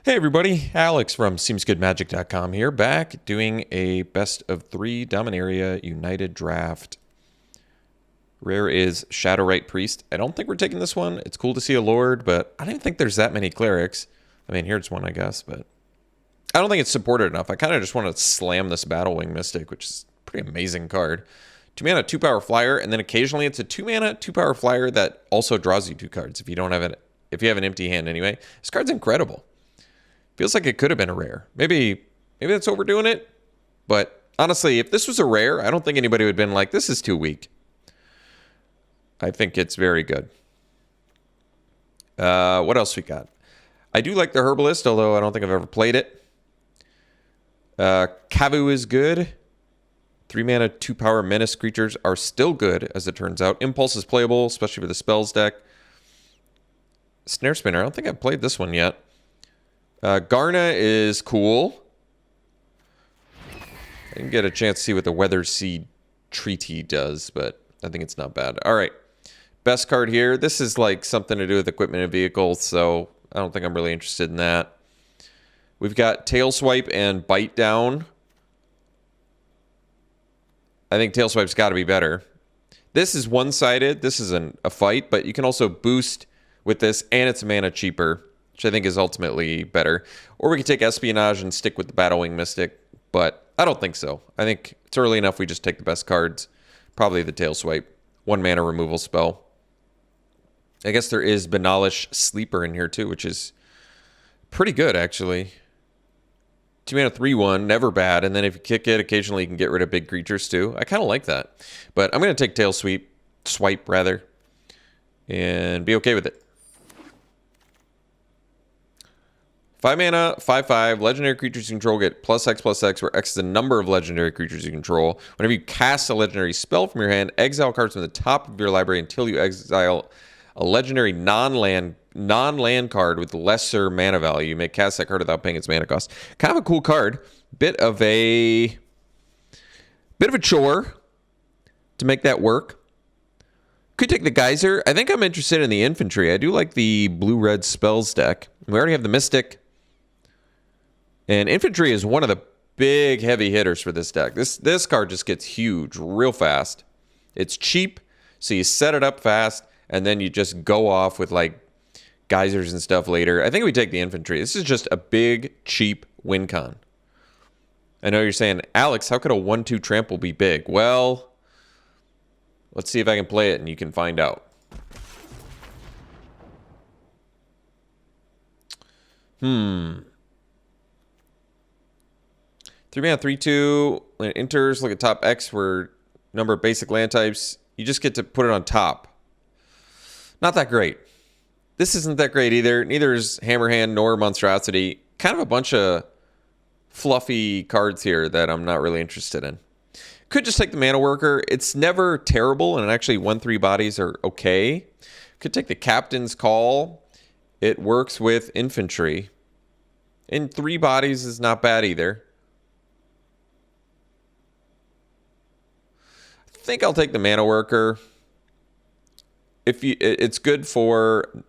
Hey everybody, Alex from SeemsGoodMagic.com here, back doing a best of 3 Dominaria United draft. Rare is Shadowrite Priest. I don't think we're taking this one. It's cool to see a Lord, but I don't think there's that many clerics. I mean, here's one, I guess, but I don't think it's supported enough. I kind of just want to slam this Battlewing Mystic, which is a pretty amazing card. 2 mana, 2 power flyer, and then occasionally it's a 2 mana, 2 power flyer that also draws you 2 cards if you don't have it. If you have an empty hand anyway. This card's incredible. Feels like it could have been a rare. Maybe that's overdoing it. But honestly, if this was a rare, I don't think anybody would have been like, this is too weak. I think it's very good. What else we got? I do like the Herbalist, although I don't think I've ever played it. Kavu is good. 3 mana, 2 power menace creatures are still good, as it turns out. Impulse is playable, especially for the spells deck. Snare Spinner, I don't think I've played this one yet. Garna is cool. I didn't get a chance to see what the Weather Seed Treaty does, but I think it's not bad. All right. Best card here. This is like something to do with equipment and vehicles, so I don't think I'm really interested in that. We've got Tail Swipe and Bite Down. I think Tail Swipe's got to be better. This is one-sided. This is a fight, but you can also boost with this, and it's mana cheaper, which I think is ultimately better. Or we could take Espionage and stick with the Battlewing Mystic, but I don't think so. I think it's early enough we just take the best cards. Probably the Tail Swipe. 1 mana removal spell. I guess there is Banalish Sleeper in here too, which is pretty good actually. 2 mana 3/1, never bad. And then if you kick it, occasionally you can get rid of big creatures too. I kind of like that. But I'm going to take Tail Swipe rather, and be okay with it. 5 mana, 5/5, legendary creatures you control get +X/+X, where X is the number of legendary creatures you control. Whenever you cast a legendary spell from your hand, exile cards from the top of your library until you exile a legendary non-land card with lesser mana value. You may cast that card without paying its mana cost. Kind of a cool card. Bit of a chore to make that work. Could take the Geyser. I think I'm interested in the Infantry. I do like the blue-red spells deck. We already have the Mystic. And Infantry is one of the big heavy hitters for this deck. This card just gets huge real fast. It's cheap, so you set it up fast, and then you just go off with like geysers and stuff later. I think we take the Infantry. This is just a big, cheap win con. I know you're saying, Alex, how could a 1/2 trample be big? Well, let's see if I can play it and you can find out. 3 mana, 3/2. When it enters, look at top X for number of basic land types. You just get to put it on top. Not that great. This isn't that great either. Neither is Hammerhand nor Monstrosity. Kind of a bunch of fluffy cards here that I'm not really interested in. Could just take the Mana Worker. It's never terrible, and actually 1/3 bodies are okay. Could take the Captain's Call. It works with Infantry. And 3 bodies is not bad either. I think I'll take the Mana Worker. It's good for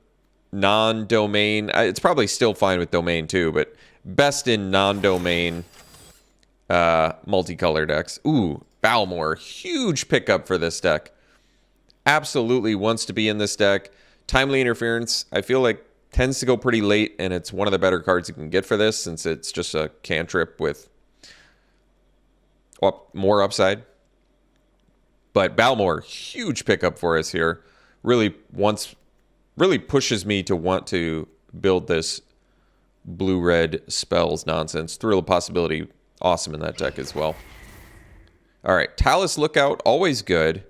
non-domain. It's probably still fine with domain too, but best in non-domain multicolor decks. Ooh, Balmor, huge pickup for this deck. Absolutely wants to be in this deck. Timely Interference, I feel like tends to go pretty late, and it's one of the better cards you can get for this, since it's just a cantrip with more upside. But Balmor, huge pickup for us here. Really pushes me to want to build this blue-red spells nonsense. Thrill of Possibility, awesome in that deck as well. All right, Talus Lookout, always good.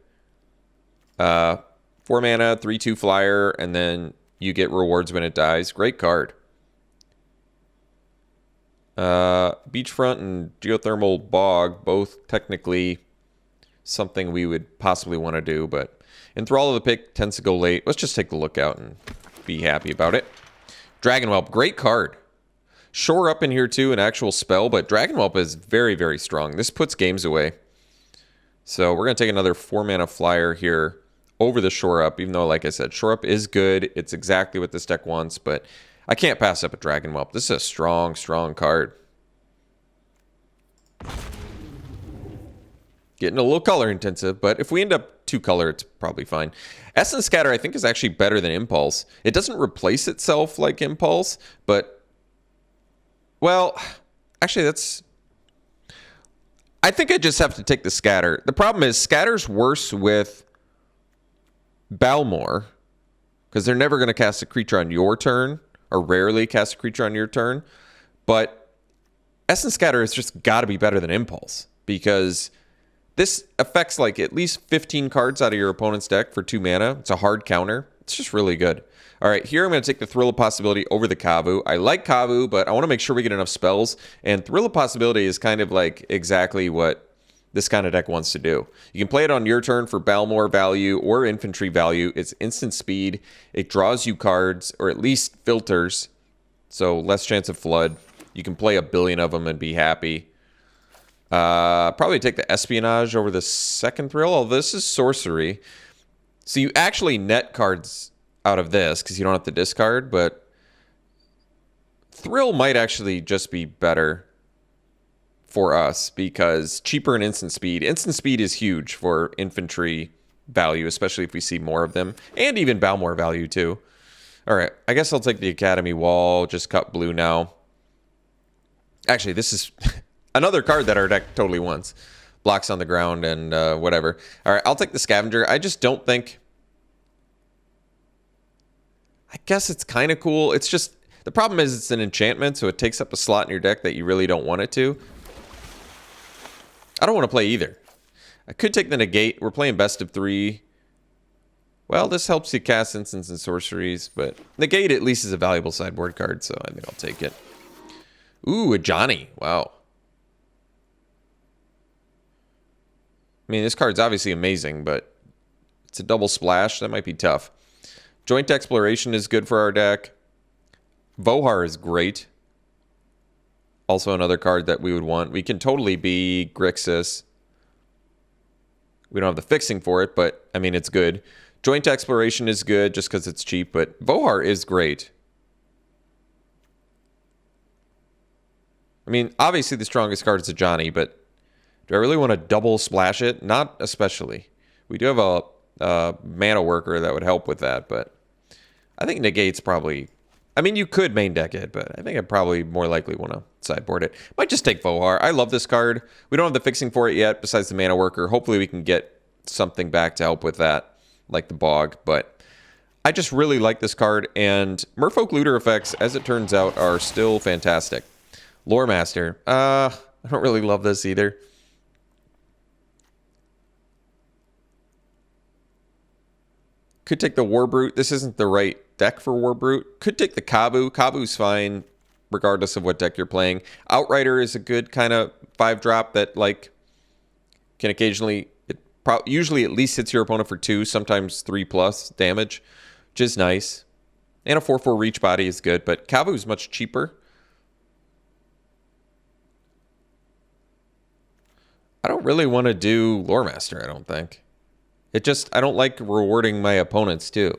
4 mana, 3/2 flyer, and then you get rewards when it dies. Great card. Beachfront and Geothermal Bog, both technically something we would possibly want to do, but Enthrall of the Pick tends to go late. Let's just take the Lookout and be happy about it. Dragonwhelp, great card. Shore Up in here too, an actual spell, but Dragonwhelp is very, very strong. This puts games away. So we're going to take another 4 mana flyer here over the Shore Up, even though, like I said, Shore Up is good. It's exactly what this deck wants, but I can't pass up a Dragon Whelp. This is a strong, strong card. Getting a little color intensive, but if we end up 2 color, it's probably fine. Essence Scatter, I think, is actually better than Impulse. It doesn't replace itself like Impulse, but... Well, actually, that's... I think I just have to take the Scatter. The problem is, Scatter's worse with Balmor, because they're never going to cast a creature on your turn, or rarely cast a creature on your turn. But Essence Scatter has just got to be better than Impulse, because... This affects like at least 15 cards out of your opponent's deck for 2 mana. It's a hard counter. It's just really good. All right, here I'm going to take the Thrill of Possibility over the Kavu. I like Kavu, but I want to make sure we get enough spells. And Thrill of Possibility is kind of like exactly what this kind of deck wants to do. You can play it on your turn for Balmor value or infantry value. It's instant speed. It draws you cards, or at least filters, so less chance of flood. You can play a billion of them and be happy. Probably take the Espionage over the second Thrill. Oh, this is sorcery. So you actually net cards out of this because you don't have to discard, but Thrill might actually just be better for us because cheaper and instant speed. Instant speed is huge for infantry value, especially if we see more of them, and even Balmor value too. All right, I guess I'll take the Academy Wall, just cut blue now. Actually, this is... Another card that our deck totally wants. Blocks on the ground and whatever. All right, I'll take the Scavenger. I just don't think... I guess it's kind of cool. It's just... The problem is it's an enchantment, so it takes up a slot in your deck that you really don't want it to. I don't want to play either. I could take the Negate. We're playing best of 3. Well, this helps you cast instants and sorceries, but Negate at least is a valuable sideboard card, so I think I'll take it. Ooh, a Johnny. Wow. I mean, this card's obviously amazing, but it's a double splash. That might be tough. Joint Exploration is good for our deck. Vohar is great. Also another card that we would want. We can totally be Grixis. We don't have the fixing for it, but, I mean, it's good. Joint Exploration is good just because it's cheap, but Vohar is great. I mean, obviously the strongest card is a Johnny, but do I really want to double splash it? Not especially. We do have a mana worker that would help with that, but I think Negate's probably... I mean, you could main deck it, but I think I'd probably more likely want to sideboard it. Might just take Vohar. I love this card. We don't have the fixing for it yet, besides the mana worker. Hopefully we can get something back to help with that, like the Bog, but I just really like this card, and Merfolk Looter effects, as it turns out, are still fantastic. Lore Master. I don't really love this either. Could take the Warbrute. This isn't the right deck for Warbrute. Could take the Kabu. Kabu's fine, regardless of what deck you're playing. Outrider is a good kind of 5-drop that, like, can occasionally... usually at least hits your opponent for 2, sometimes 3+ damage, which is nice. And a 4/4 reach body is good, but Kabu is much cheaper. I don't really want to do Lore Master, I don't think. It just, I don't like rewarding my opponents too.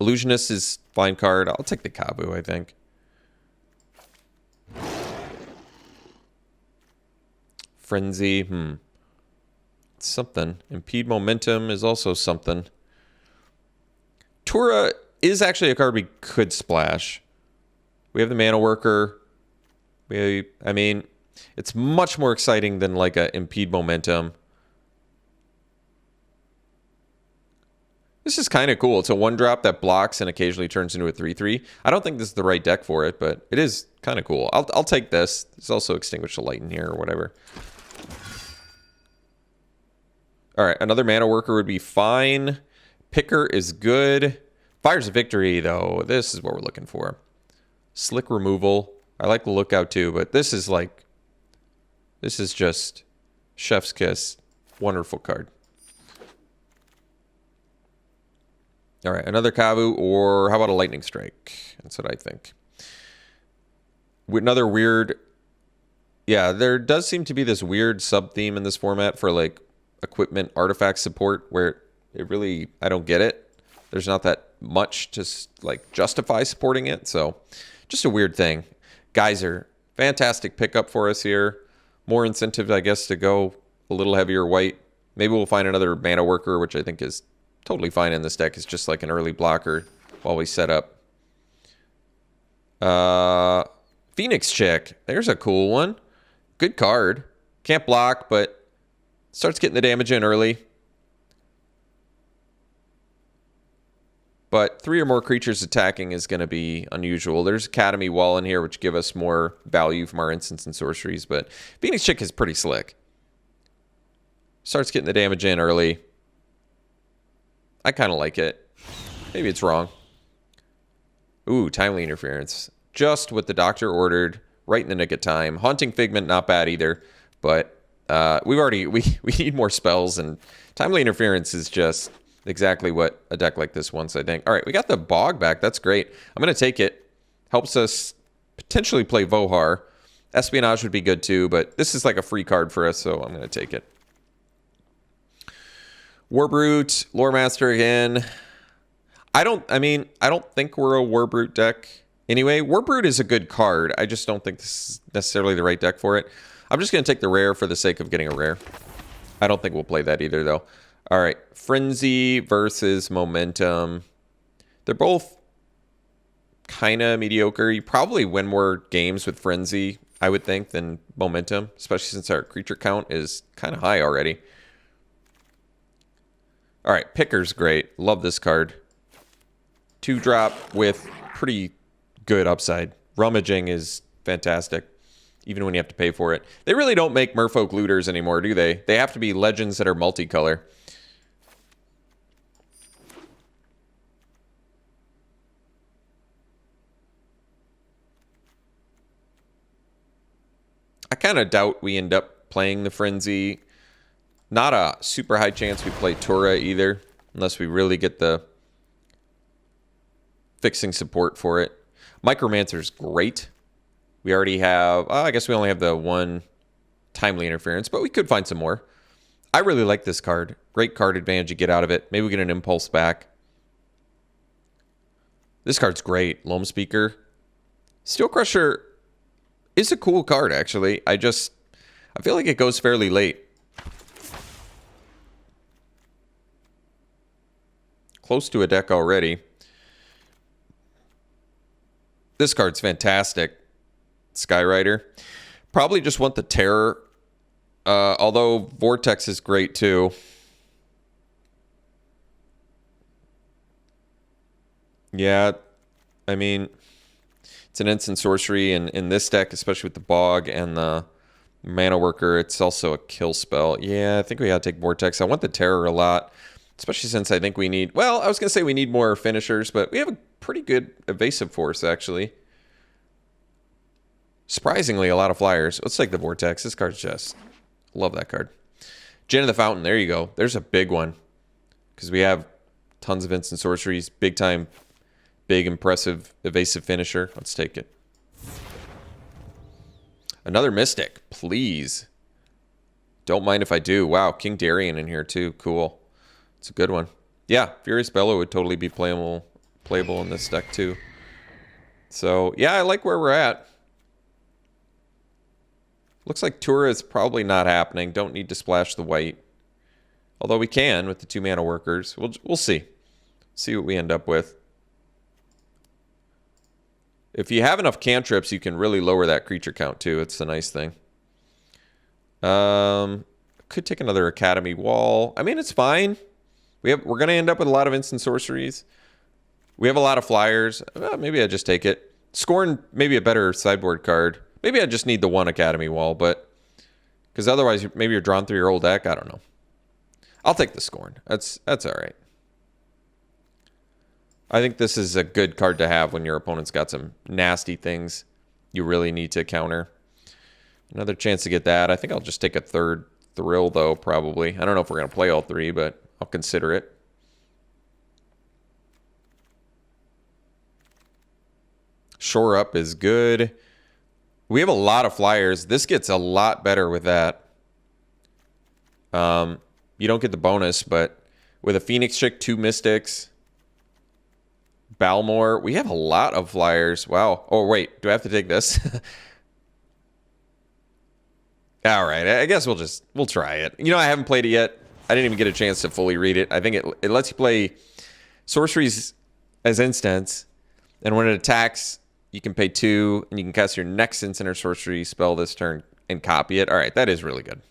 Illusionist is fine card. I'll take the Kabu, I think. Frenzy, it's something. Impede Momentum is also something. Tura is actually a card we could splash. We have the Mana Worker. I mean, it's much more exciting than like a Impede Momentum. This is kind of cool. It's a 1-drop that blocks and occasionally turns into a 3/3. I don't think this is the right deck for it, but it is kind of cool. I'll take this. There's also Extinguish the Light in here or whatever. All right, another Mana Worker would be fine. Picker is good. Fires of Victory, though. This is what we're looking for. Slick Removal. I like the Lookout, too, but this is like... This is just chef's kiss. Wonderful card. All right, another Kavu, or how about a Lightning Strike? That's what I think. Another weird... Yeah, there does seem to be this weird sub-theme in this format for, like, equipment artifact support where it really... I don't get it. there's not that much to like justify supporting it. So just a weird thing. Geyser, fantastic pickup for us here. More incentive, I guess, to go a little heavier white. Maybe we'll find another mana worker, which I think is totally fine in this deck. It's just like an early blocker while we set up. Phoenix Chick. There's a cool one. Good card. Can't block, but starts getting the damage in early. But 3 or more creatures attacking is going to be unusual. There's Academy Wall in here, which give us more value from our instants and sorceries. But Phoenix Chick is pretty slick. Starts getting the damage in early. I kind of like it. Maybe it's wrong. Ooh, Timely Interference. Just what the doctor ordered, right in the nick of time. Haunting Figment, not bad either. But we need more spells, and Timely Interference is just exactly what a deck like this wants, I think. All right, we got the Bog back. That's great. I'm going to take it. Helps us potentially play Vohar. Espionage would be good too, but this is like a free card for us, so I'm going to take it. Warbrute, Loremaster again. I don't think we're a Warbrute deck anyway. Warbrute is a good card. I just don't think this is necessarily the right deck for it. I'm just going to take the rare for the sake of getting a rare. I don't think we'll play that either, though. All right, Frenzy versus Momentum. They're both kind of mediocre. You probably win more games with Frenzy, I would think, than Momentum, especially since our creature count is kind of high already. All right, Picker's great. Love this card. 2-drop with pretty good upside. Rummaging is fantastic, even when you have to pay for it. They really don't make Merfolk Looters anymore, do they? They have to be legends that are multicolor. I kind of doubt we end up playing the Frenzy. Not a super high chance we play Tura either, unless we really get the fixing support for it. Micromancer's great. We already have, I guess we only have the one Timely Interference, but we could find some more. I really like this card. Great card advantage you get out of it. Maybe we get an Impulse back. This card's great. Loam Speaker. Steel Crusher is a cool card, actually. I feel like it goes fairly late. Close to a deck already. This card's fantastic. Skyrider. Probably just want the Terror. Although Vortex is great too. Yeah, I mean, it's an instant sorcery, and in this deck, especially with the Bog and the Mana Worker, it's also a kill spell. Yeah, I think we gotta take Vortex. I want the Terror a lot. Especially since I think we need... Well, I was going to say we need more finishers, but we have a pretty good evasive force, actually. Surprisingly, a lot of flyers. Let's take the Vortex. This card's just... Love that card. Gin of the Fountain. There you go. There's a big one. Because we have tons of instant sorceries. Big time, big, impressive, evasive finisher. Let's take it. Another Mystic. Please. Don't mind if I do. Wow, King Darien in here, too. Cool. It's a good one. Yeah, Furious Bellow would totally be playable in this deck too. So, yeah, I like where we're at. Looks like Tura is probably not happening. Don't need to splash the white. Although we can with the 2 mana workers. We'll see. See what we end up with. If you have enough cantrips, you can really lower that creature count too. It's the nice thing. Could take another Academy Wall. I mean, it's fine. We're going to end up with a lot of instant sorceries. We have a lot of flyers. Maybe I just take it. Scorn, maybe a better sideboard card. Maybe I just need the 1 Academy Wall, but... Because otherwise, maybe you're drawn through your old deck. I don't know. I'll take the Scorn. That's all right. I think this is a good card to have when your opponent's got some nasty things you really need to counter. Another chance to get that. I think I'll just take a 3rd Thrill, though, probably. I don't know if we're going to play all 3, but... I'll consider it. Shore Up is good. We have a lot of flyers. This gets a lot better with that. You don't get the bonus, but with a Phoenix Chick, 2 Mystics, Balmore. We have a lot of flyers. Wow. Oh, wait. Do I have to take this? All right. I guess we'll try it. You know, I haven't played it yet. I didn't even get a chance to fully read it. I think it lets you play sorceries as instants, and when it attacks, you can pay 2, and you can cast your next instant or sorcery spell this turn and copy it. All right, that is really good.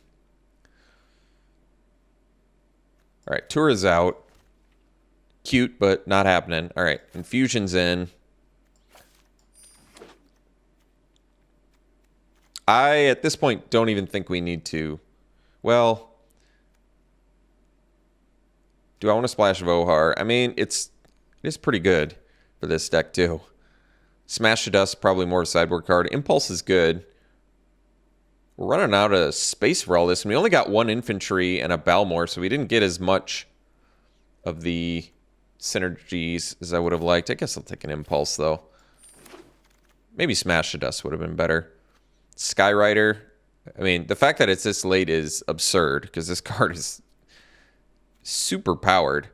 All right, Tour is out. Cute, but not happening. All right, Infusion's in. I, at this point, don't even think we need to. Well, do I want to splash Vohar? I mean, it is pretty good for this deck, too. Smash to Dust, probably more of a sideboard card. Impulse is good. We're running out of space for all this, and we only got 1 infantry and a Balmore, so we didn't get as much of the synergies as I would have liked. I guess I'll take an Impulse, though. Maybe Smash to Dust would have been better. Skyrider. I mean, the fact that it's this late is absurd, because this card is super powered.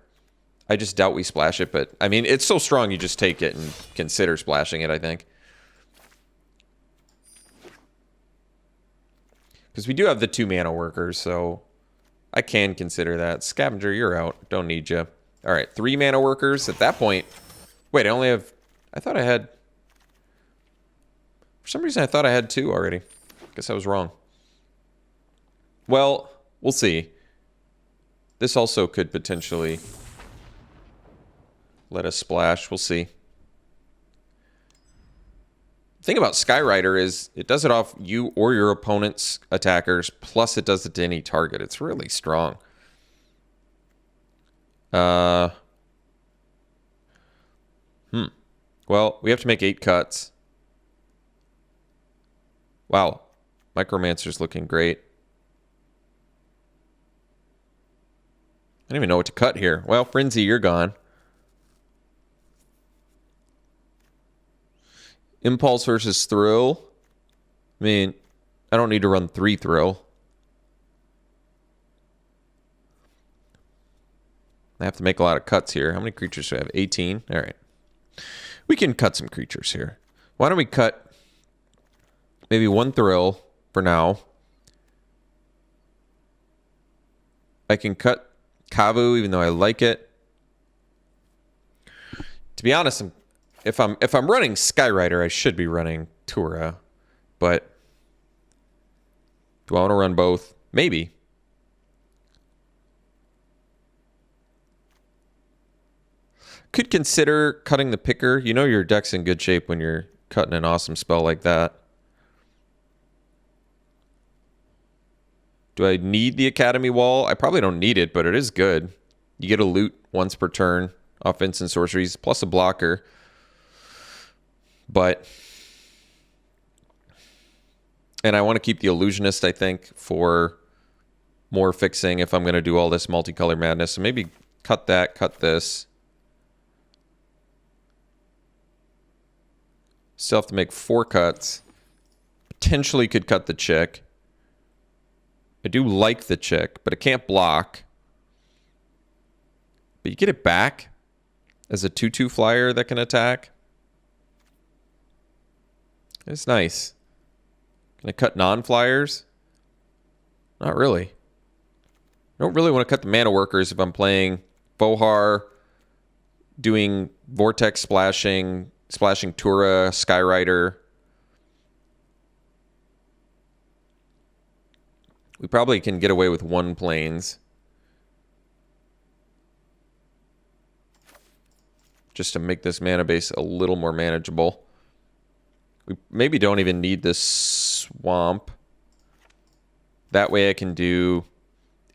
I just doubt we splash it, but, I mean, it's so strong you just take it and consider splashing it, I think. Because we do have the 2 mana workers, so I can consider that. Scavenger, you're out. Don't need you. All right, 3 mana workers. At that point... Wait, I only have... I thought I had... For some reason, I thought I had 2 already. Guess I was wrong. Well, we'll see. This also could potentially let us splash. We'll see. The thing about Skyrider is it does it off you or your opponent's attackers, plus it does it to any target. It's really strong. Well, we have to make 8 cuts. Wow. Micromancer's looking great. I don't even know what to cut here. Well, Frenzy, you're gone. Impulse versus Thrill. I mean, I don't need to run 3 Thrill. I have to make a lot of cuts here. How many creatures do I have? 18? All right. We can cut some creatures here. Why don't we cut maybe 1 Thrill for now. I can cut Kavu, even though I like it. To be honest, if I'm running Skyrider, I should be running Tura, but do I want to run both? Maybe. Could consider cutting the picker. You know your deck's in good shape when you're cutting an awesome spell like that. Do I need the Academy Wall? I probably don't need it, but it is good. You get a loot once per turn off instant sorceries, plus a blocker. But... And I want to keep the Illusionist, I think, for more fixing if I'm going to do all this multicolor madness. So maybe cut that, cut this. Still have to make 4 cuts. Potentially could cut the chick. I do like the chick, but it can't block. But you get it back as a 2/2 flyer that can attack. It's nice. Can I cut non-flyers? Not really. I don't really want to cut the mana workers if I'm playing Vohar, doing Vortex splashing Tura, Skyrider. We probably can get away with 1 planes. Just to make this mana base a little more manageable. We maybe don't even need this swamp. That way I can do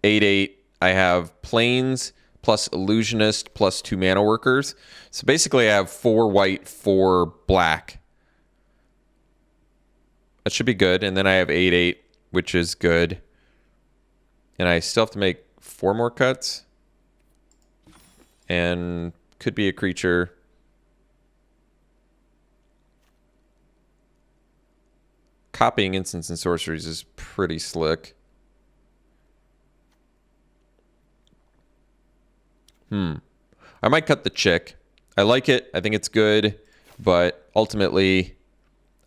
8/8. I have planes plus illusionist plus 2 mana workers. So basically I have 4 white, 4 black. That should be good. And then I have 8/8, which is good. And I still have to make 4 more cuts. And could be a creature. Copying instants and sorceries is pretty slick. I might cut the chick. I like it. I think it's good, but ultimately,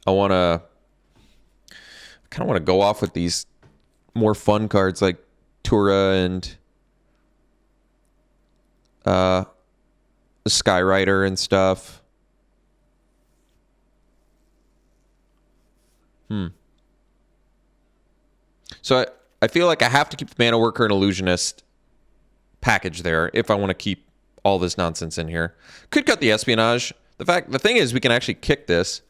I kind of want to go off with these more fun cards like Tura and the Skyrider and stuff. So I feel like I have to keep the Mana Worker and Illusionist package there if I want to keep all this nonsense in here. Could cut the Espionage. The thing is, we can actually kick this.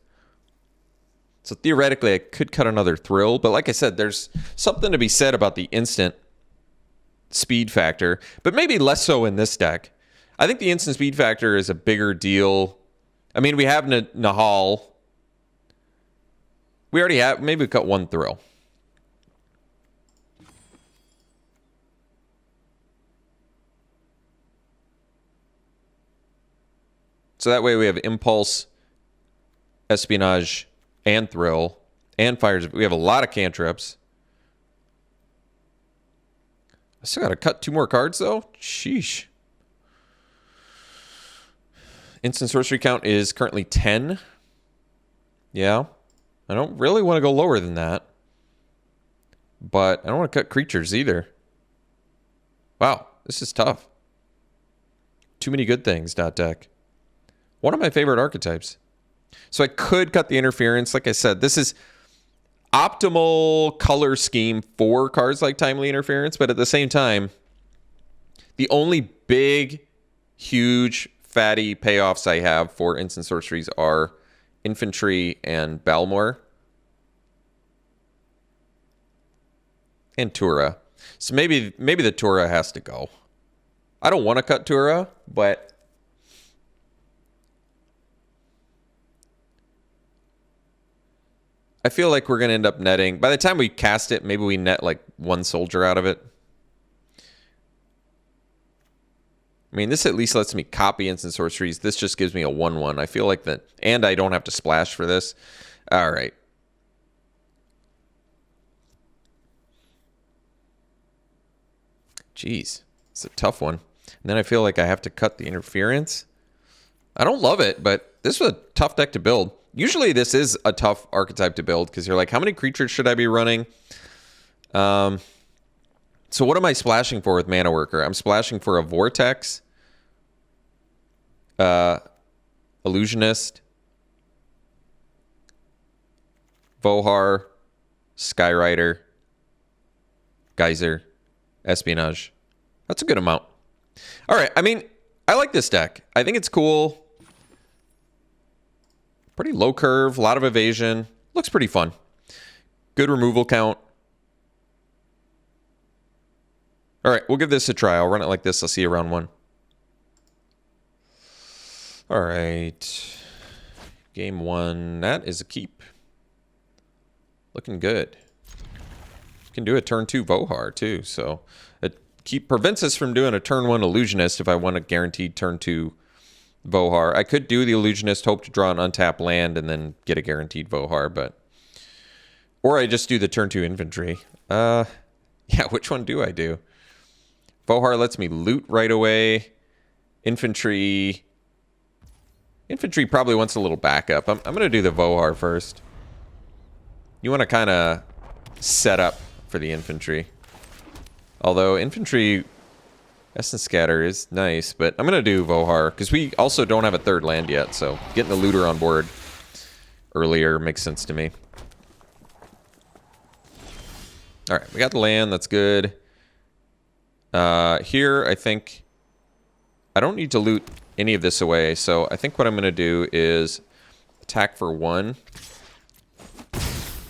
So theoretically, I could cut another Thrill. But like I said, there's something to be said about the instant speed factor. But maybe less so in this deck. I think the instant speed factor is a bigger deal. I mean, we have Nahal. We already have... Maybe we cut one Thrill. So that way we have Impulse, Espionage, and Thrill, and Fires. We have a lot of cantrips. I still got to cut 2 more cards, though? Sheesh. Instant sorcery count is currently 10. Yeah. I don't really want to go lower than that. But I don't want to cut creatures either. Wow, this is tough. Too many good things, .deck. One of my favorite archetypes. So I could cut the interference. Like I said, this is optimal color scheme for cards like Timely Interference, but at the same time, the only big, huge, fatty payoffs I have for instant sorceries are Infantry and Balmor. And Tura. So maybe the Tura has to go. I don't want to cut Tura, but I feel like we're going to end up netting. By the time we cast it, maybe we net like 1 soldier out of it. I mean, this at least lets me copy instant sorceries. This just gives me a 1/1. I feel like that. And I don't have to splash for this. All right. Jeez. It's a tough one. And then I feel like I have to cut the interference. I don't love it, but this was a tough deck to build. Usually this is a tough archetype to build because you're like, how many creatures should I be running? So what am I splashing for with Mana Worker? I'm splashing for a Vortex, Illusionist, Vohar, Skyrider, Geyser, Espionage. That's a good amount. All right, I mean, I like this deck. I think it's cool. Pretty low curve, a lot of evasion. Looks pretty fun. Good removal count. All right, we'll give this a try. I'll run it like this. I'll see you round 1. All right. Game 1. That is a keep. Looking good. Can do a turn 2 Vohar, too. So it prevents us from doing a turn 1 Illusionist if I want a guaranteed turn 2 Vohar. I could do the Illusionist, hope to draw an untapped land, and then get a guaranteed Vohar, but... Or I just do the turn 2 Infantry. Yeah, which one do I do? Vohar lets me loot right away. Infantry probably wants a little backup. I'm going to do the Vohar first. You want to kind of set up for the Infantry. Although Infantry... Essence Scatter is nice, but I'm going to do Vohar, because we also don't have a 3rd land yet, so getting the looter on board earlier makes sense to me. Alright, we got the land, that's good. Here, I think... I don't need to loot any of this away, so I think what I'm going to do is attack for 1,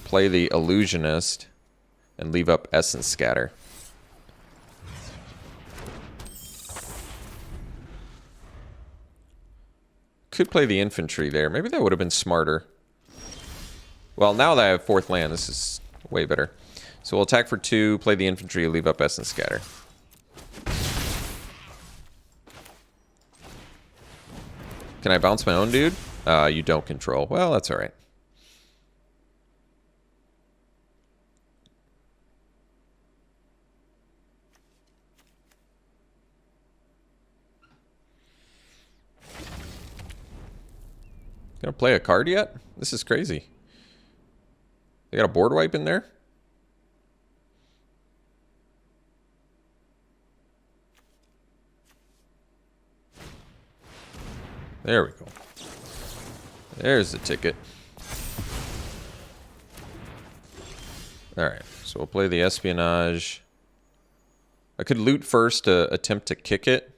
play the Illusionist, and leave up Essence Scatter. Could play the Infantry there. Maybe that would have been smarter. Well, now that I have 4th land, this is way better. So we'll attack for 2, play the Infantry, leave up Essence Scatter. Can I bounce my own dude? You don't control. Well, that's alright. Gonna play a card yet? This is crazy. They got a board wipe in there? There we go. There's the ticket. Alright, so we'll play the espionage. I could loot first to attempt to kick it.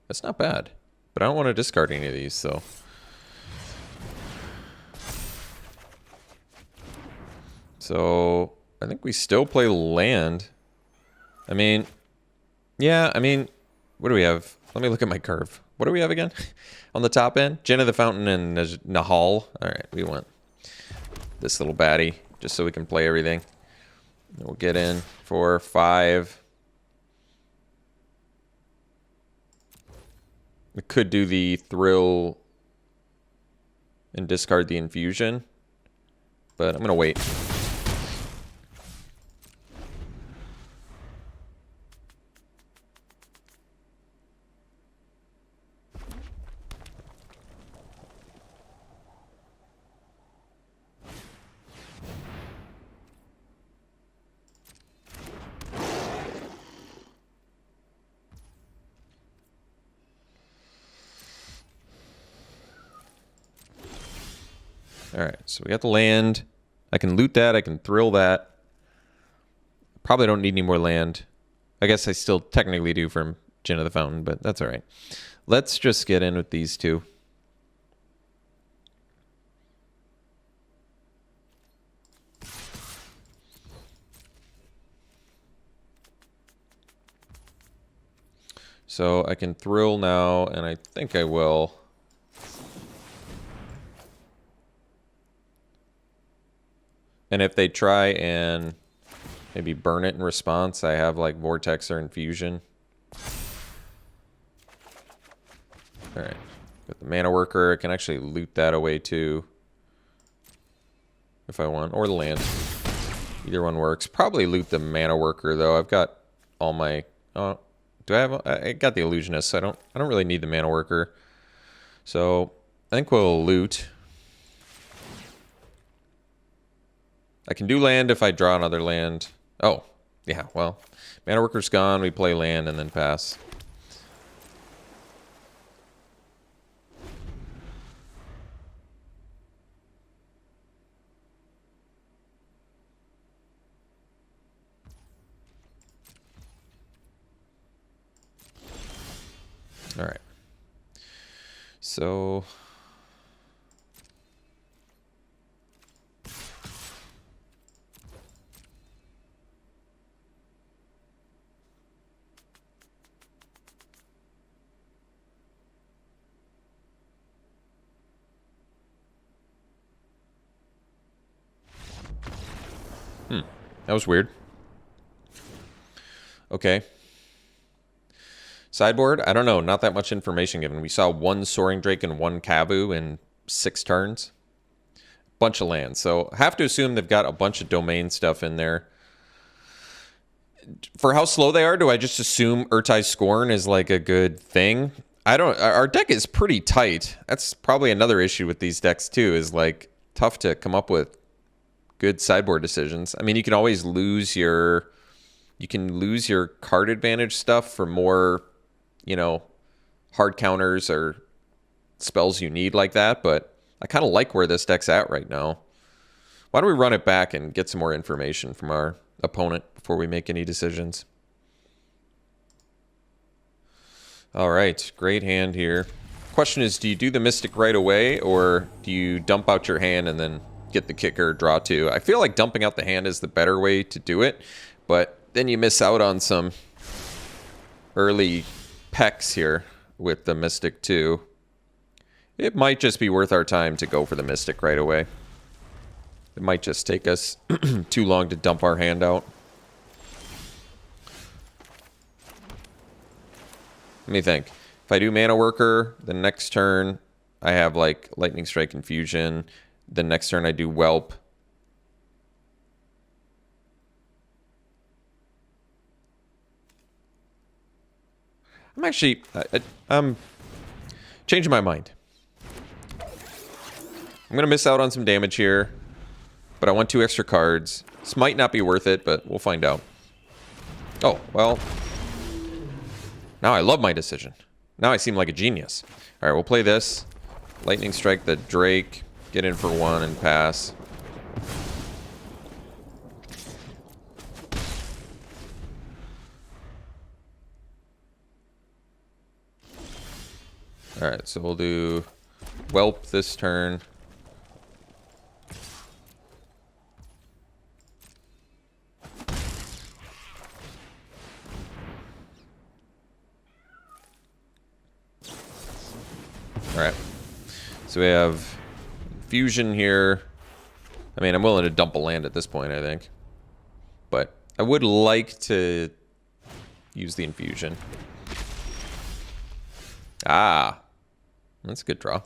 That's not bad. But I don't want to discard any of these, so. So, I think we still play land. I mean, yeah, I mean, what do we have? Let me look at my curve. What do we have again? On the top end? Jinn of the Fountain and Nahal. Alright, we want this little baddie, just so we can play everything. We'll get in 4, 5. We could do the thrill and discard the infusion, but I'm going to wait. Alright, so we got the land. I can loot that, I can thrill that. Probably don't need any more land. I guess I still technically do from Jinn of the Fountain, but that's alright. Let's just get in with these two. So I can thrill now, and I think I will. And if they try and maybe burn it in response, I have like Vortex or Infusion. Alright. Got the Mana Worker. I can actually loot that away too. If I want. Or the land. Either one works. Probably loot the Mana Worker though. I've got all my... Oh, do I have... I got the Illusionist, so I don't really need the Mana Worker. So, I think we'll loot. I can do land if I draw another land. Oh, yeah, well. Mana Worker's gone, we play land and then pass. Alright. So... that was weird. Okay. Sideboard? I don't know. Not that much information given. We saw 1 Soaring Drake and 1 Kabu in 6 turns. Bunch of lands. So have to assume they've got a bunch of domain stuff in there. For how slow they are, do I just assume Urtai's Scorn is like a good thing? I don't... Our deck is pretty tight. That's probably another issue with these decks too, is like tough to come up with good sideboard decisions. I mean, you can always lose your... You can lose your card advantage stuff for more, you know, hard counters or spells you need like that, but I kind of like where this deck's at right now. Why don't we run it back and get some more information from our opponent before we make any decisions? All right, great hand here. Question is, do you do the Mystic right away, or do you dump out your hand and then get the kicker, draw 2? I feel like dumping out the hand is the better way to do it, but then you miss out on some early pecks here with the Mystic too. It might just be worth our time to go for the Mystic right away. It might just take us too long to dump our hand out. Let me think. If I do Mana Worker, the next turn I have like Lightning Strike Infusion. The next turn I do Whelp. I'm actually... I'm changing my mind. I'm going to miss out on some damage here, but I want 2 extra cards. This might not be worth it, but we'll find out. Oh, well. Now I love my decision. Now I seem like a genius. All right, we'll play this. Lightning Strike the Drake. Get in for 1 and pass. All right, so we'll do Whelp this turn. All right, so we have Fusion here. I mean, I'm willing to dump a land at this point, I think. But I would like to use the Infusion. Ah, that's a good draw.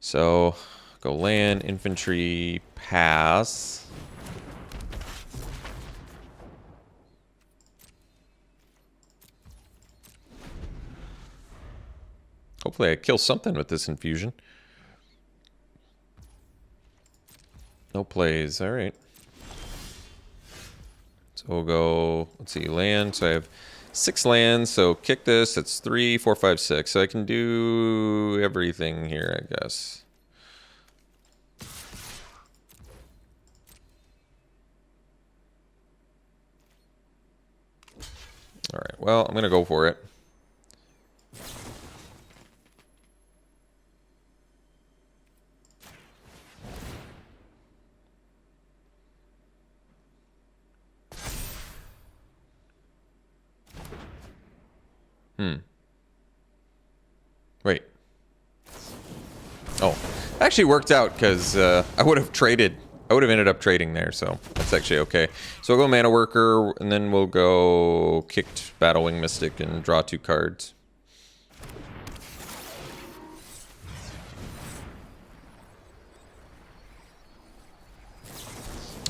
So, go land, infantry, pass. Hopefully I kill something with this Infusion. No plays, all right. So we'll go, let's see, land. So I have 6 lands, so kick this, that's 3, 4, 5, 6. So I can do everything here, I guess. All right, well, I'm going to go for it. Wait. Oh, actually worked out because I would have traded. I would have ended up trading there, so that's actually okay. So we'll go Mana Worker, and then we'll go kicked Battlewing Mystic and draw 2 cards.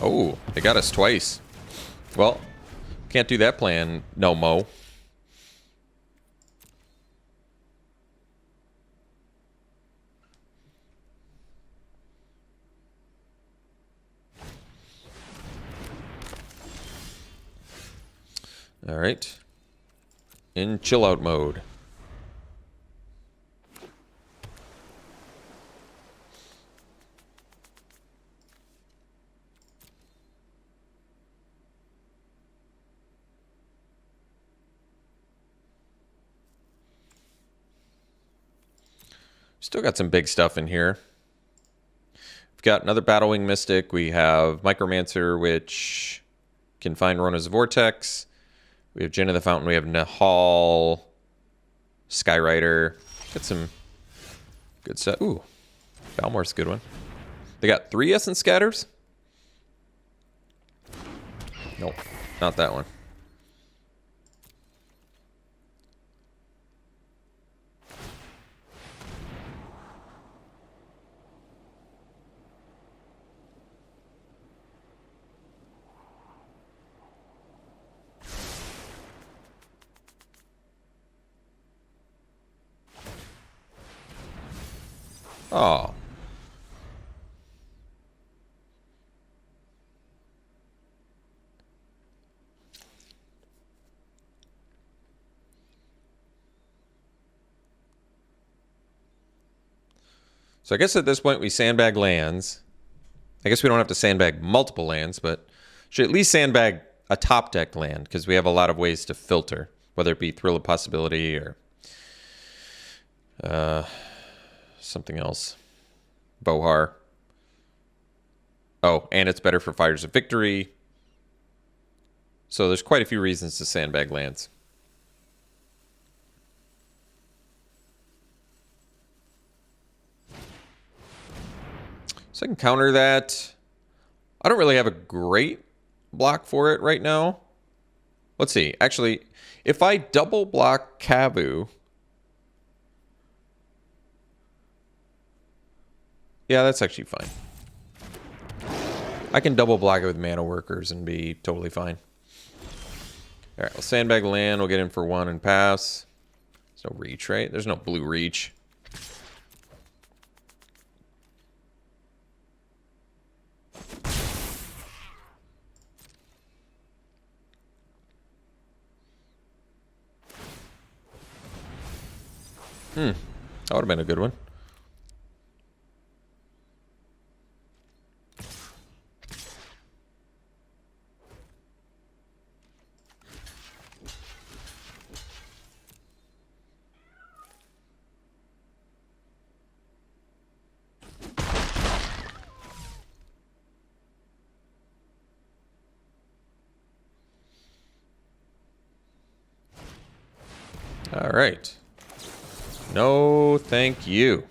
Oh, they got us twice. Well, can't do that plan, no mo. All right. In chill out mode. Still got some big stuff in here. We've got another Battlewing Mystic. We have Micromancer, which can find Rona's Vortex. We have Jin of the Fountain. We have Nahal, Skyrider. Got some good stuff. Ooh, Balmor's a good one. They got 3 Essence Scatters? Nope, not that one. Oh. So I guess at this point we sandbag lands. I guess we don't have to sandbag multiple lands, but should at least sandbag a top deck land because we have a lot of ways to filter, whether it be Thrill of Possibility or something else. Bohar. Oh, and it's better for Fires of Victory. So there's quite a few reasons to sandbag lands. So I can counter that. I don't really have a great block for it right now. Let's see. Actually, if I double block Kavu... Yeah, that's actually fine. I can double block it with Mana Workers and be totally fine. All right, we'll sandbag land. We'll get in for 1 and pass. There's no reach, right? There's no blue reach. That would have been a good one. All right. No, thank you.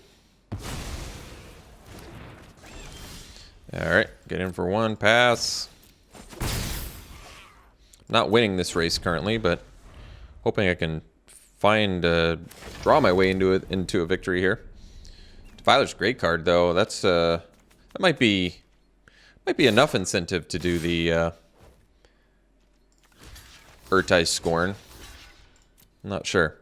All right, get in for one pass. Not winning this race currently, but hoping I can find draw my way into a victory here. Defiler's great card though. That's that might be enough incentive to do the Urtai Scorn. I'm not sure.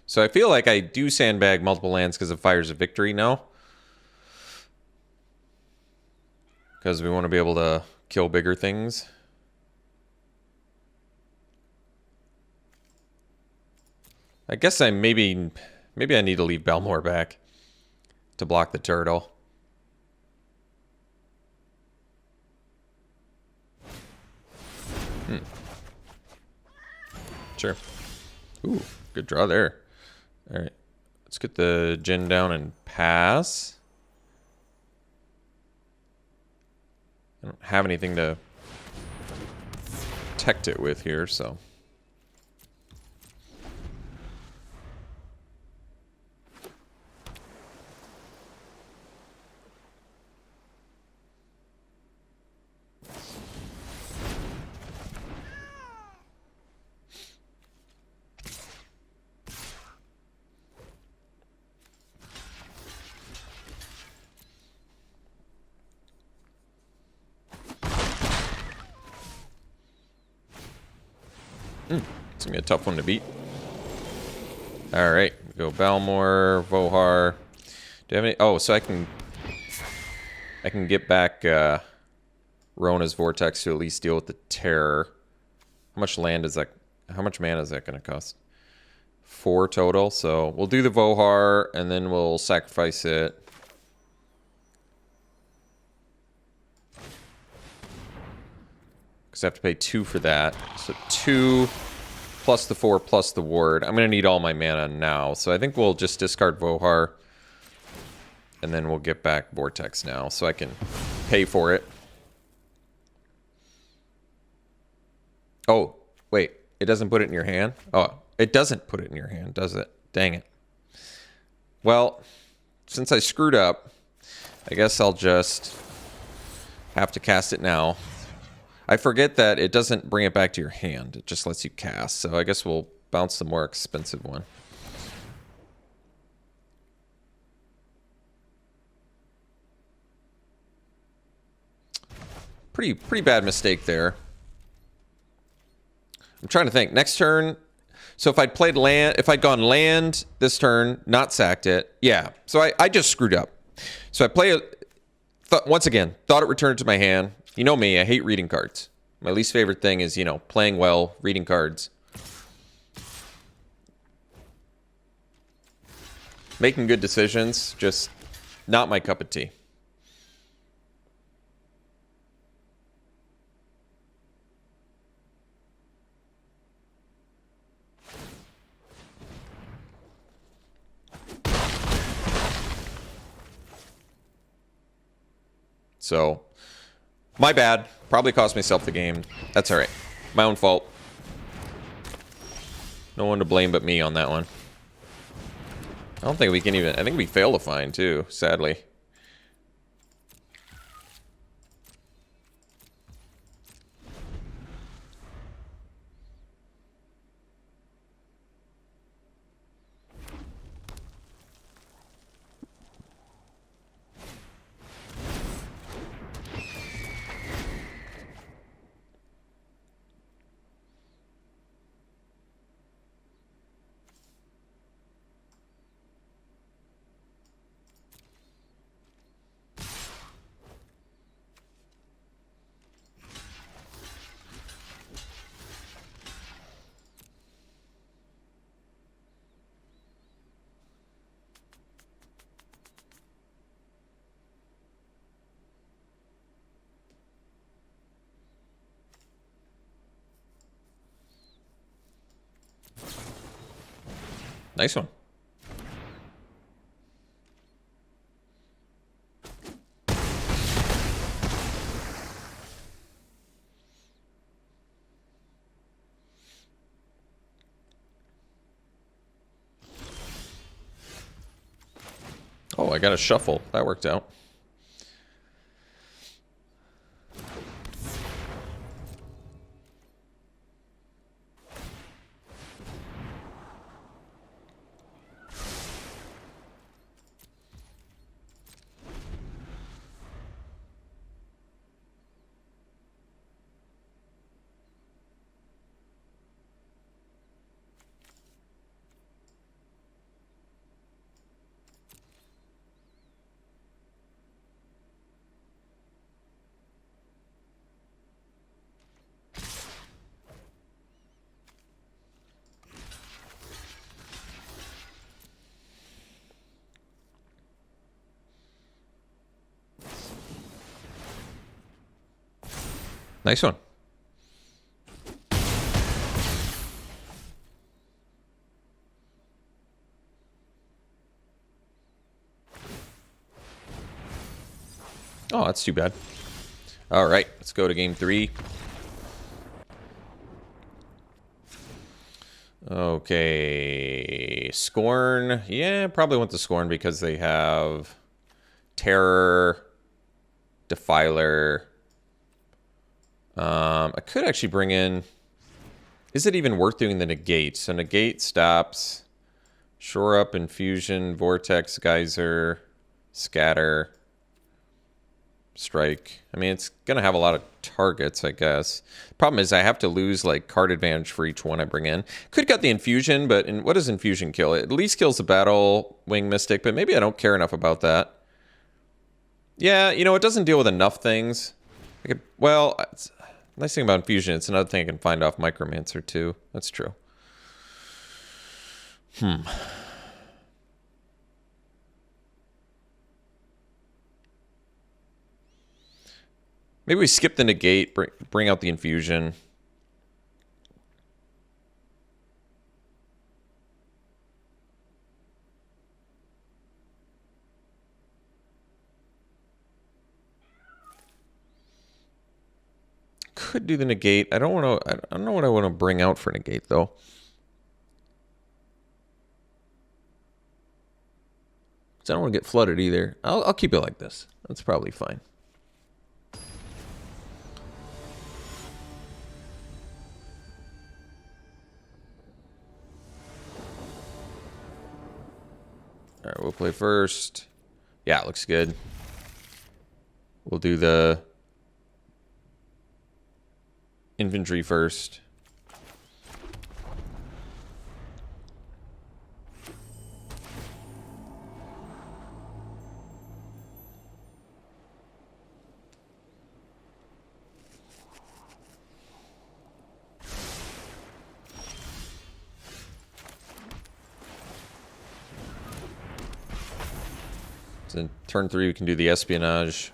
So I feel like I do sandbag multiple lands because of Fires of Victory now. Because we want to be able to kill bigger things. I guess maybe I need to leave Belmore back to block the turtle. Sure. Ooh, good draw there. All right, let's get the Jin down and pass. I don't have anything to protect it with here, so. It's gonna be a tough one to beat. All right, go Balmor, Vohar. Do you have any? Oh, so I can get back Rona's Vortex to at least deal with the terror. How much land is that? How much mana is that gonna cost? 4 total. So we'll do the Vohar and then we'll sacrifice it. Because I have to pay 2 for that. So 2 plus the 4 plus the ward. I'm going to need all my mana now. So I think we'll just discard Vohar. And then we'll get back Vortex now. So I can pay for it. Oh, wait. It doesn't put it in your hand? Oh, it doesn't put it in your hand, does it? Dang it. Well, since I screwed up, I guess I'll just have to cast it now. I forget that it doesn't bring it back to your hand. It just lets you cast. So I guess we'll bounce the more expensive one. Pretty bad mistake there. I'm trying to think. Next turn. So if I'd played land, if I'd gone land this turn, not sacked it. Yeah. So I just screwed up. So I play it. Once again, thought it returned to my hand. You know me, I hate reading cards. My least favorite thing is, you know, playing well, reading cards. Making good decisions, just not my cup of tea. So, my bad. Probably cost myself the game. That's all right. My own fault. No one to blame but me on that one. I don't think we can even... I think we fail to find, too, sadly. Nice one. Oh, I got a shuffle. That worked out. Nice one. Oh, that's too bad. All right, let's go to game 3. Okay, Scorn. Yeah, probably went to Scorn because they have Terror, Defiler. I could actually bring in... Is it even worth doing the Negate? So Negate stops. Shore Up, Infusion, Vortex, Geyser, Scatter, Strike. I mean, it's going to have a lot of targets, I guess. Problem is I have to lose, like, card advantage for each one I bring in. Could got the Infusion, but what does Infusion kill? It at least kills the Battle Wing Mystic, but maybe I don't care enough about that. Yeah, you know, it doesn't deal with enough things. I could, well, nice thing about Infusion, it's another thing I can find off Micromancer, too. That's true. Maybe we skip the Negate, bring out the Infusion. Could do the Negate. I don't want to. I don't know what I want to bring out for Negate though. I don't want to get flooded either. I'll keep it like this. That's probably fine. All right, we'll play first. Yeah, it looks good. We'll do the infantry first. So in turn 3, we can do the espionage.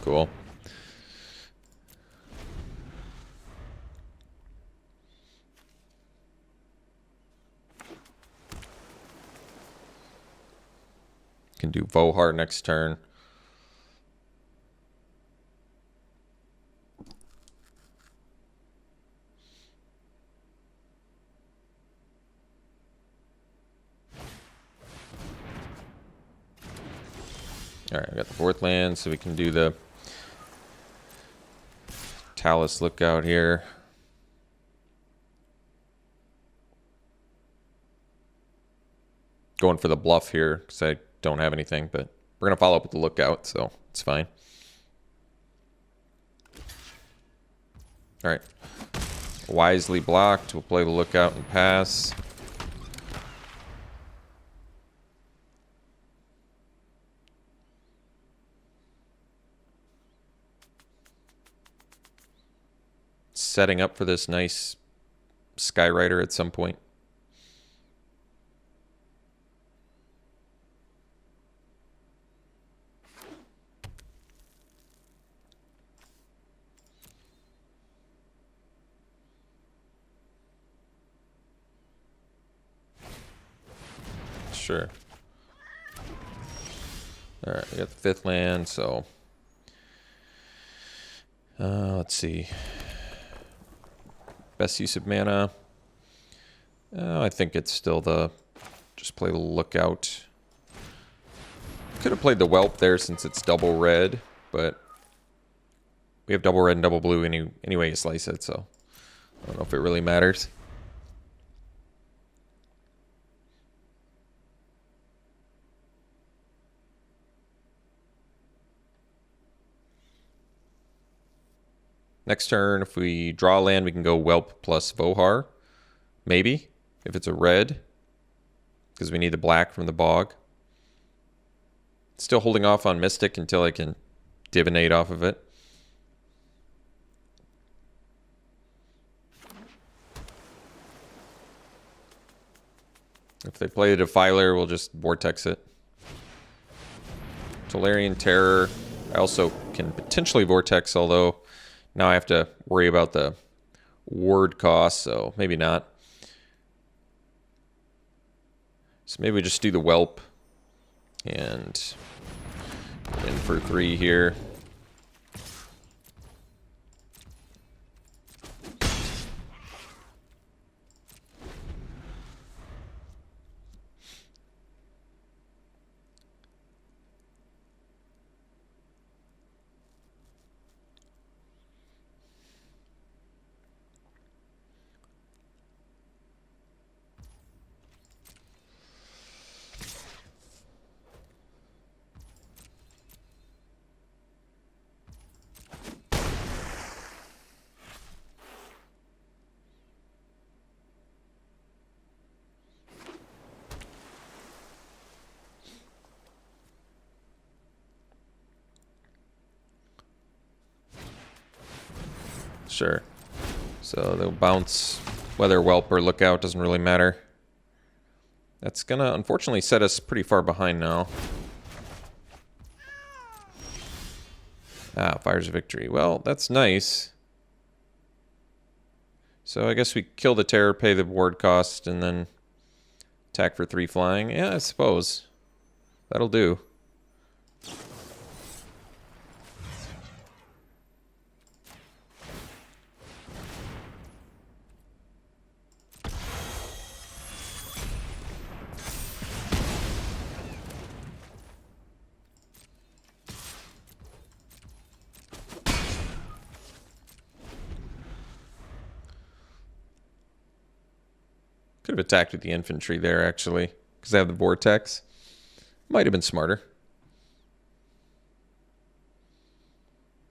Cool. Can do Vohar next turn. All right, I got the 4th land, so we can do the Talus Lookout here. Going for the bluff here because I don't have anything, but we're going to follow up with the Lookout, so it's fine. All right. Wisely blocked. We'll play the Lookout and pass. Setting up for this nice Skyrider at some point. Sure. Alright, we got the 5th land, so... let's see. Best use of mana. I think it's still the... Just play the Lookout. Could have played the Whelp there since it's double red, but... We have double red and double blue any way you slice it, so... I don't know if it really matters. Next turn, if we draw land, we can go Whelp plus Vohar. Maybe, if it's a red. Because we need the black from the bog. Still holding off on Mystic until I can divinate off of it. If they play a Defiler, we'll just Vortex it. Tolarian Terror. I also can potentially Vortex, although now I have to worry about the ward cost, so maybe not. So maybe we just do the Whelp and in for 3 here. Sure. So they'll bounce whether Whelp or Lookout, doesn't really matter. That's gonna unfortunately set us pretty far behind now. Ah, Fire's Victory. Well, that's nice. So I guess we kill the Terror, pay the ward cost, and then attack for 3 flying. Yeah, I suppose. That'll do. Could have attacked with the infantry there, actually, because they have the Vortex. Might have been smarter.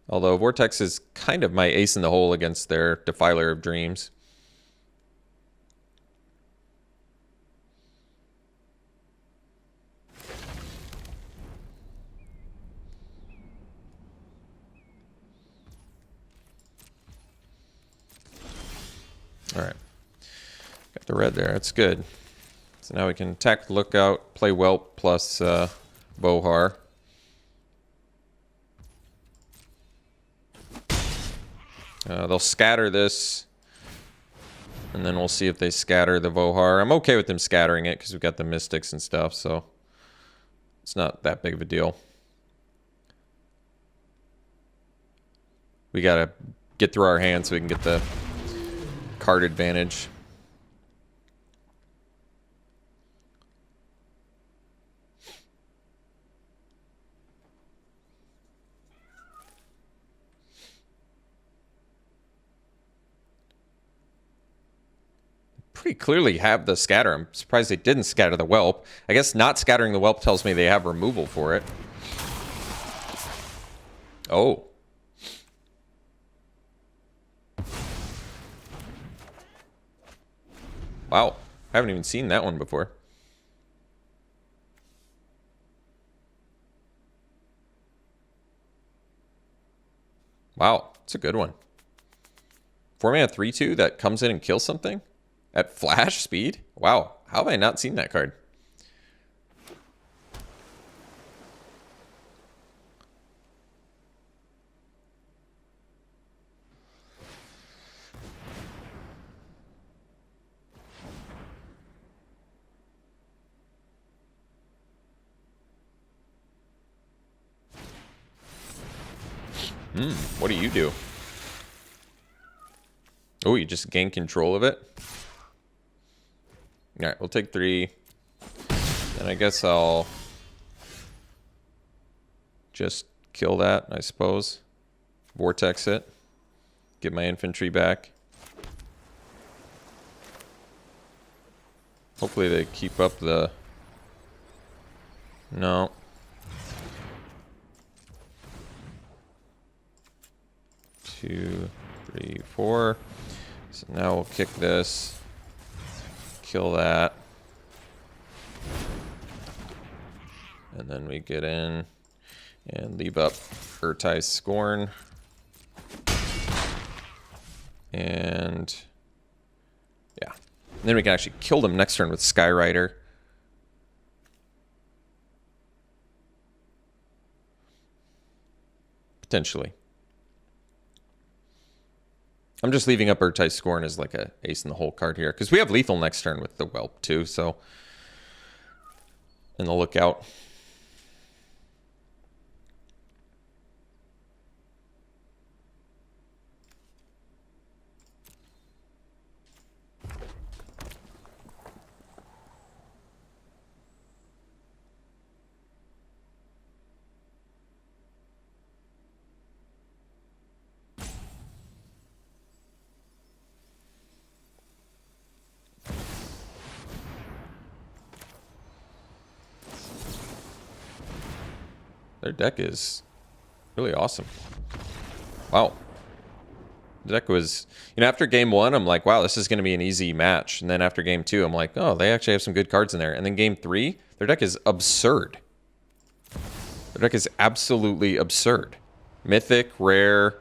Although Vortex is kind of my ace in the hole against their Defiler of Dreams. All right. Got the red there. That's good. So now we can attack the Lookout, play Whelp plus Vohar. They'll scatter this, and then we'll see if they scatter the Vohar. I'm okay with them scattering it because we've got the Mystics and stuff, so it's not that big of a deal. We gotta get through our hand so we can get the card advantage. Pretty clearly have the scatter. I'm surprised they didn't scatter the Whelp. I guess not scattering the Whelp tells me they have removal for it. Oh. Wow. I haven't even seen that one before. Wow. It's a good one. 4-mana 3/2 that comes in and kills something? At flash speed? Wow. How have I not seen that card? What do you do? Oh, you just gain control of it? Alright, we'll take 3. And I guess I'll just kill that, I suppose. Vortex it. Get my infantry back. Hopefully they keep up the... No. Two, 3, 4. So now we'll kick this. Kill that. And then we get in and leave up Urtai's Scorn. And yeah. And then we can actually kill them next turn with Skyrider. Potentially. I'm just leaving up Urtai's Scorn as like a ace in the hole card here. Because we have lethal next turn with the Whelp too, so in the lookout. Their deck is really awesome. Wow. The deck was... You know, after game 1, I'm like, wow, this is going to be an easy match. And then after game 2, I'm like, oh, they actually have some good cards in there. And then game 3, their deck is absurd. Their deck is absolutely absurd. Mythic, rare.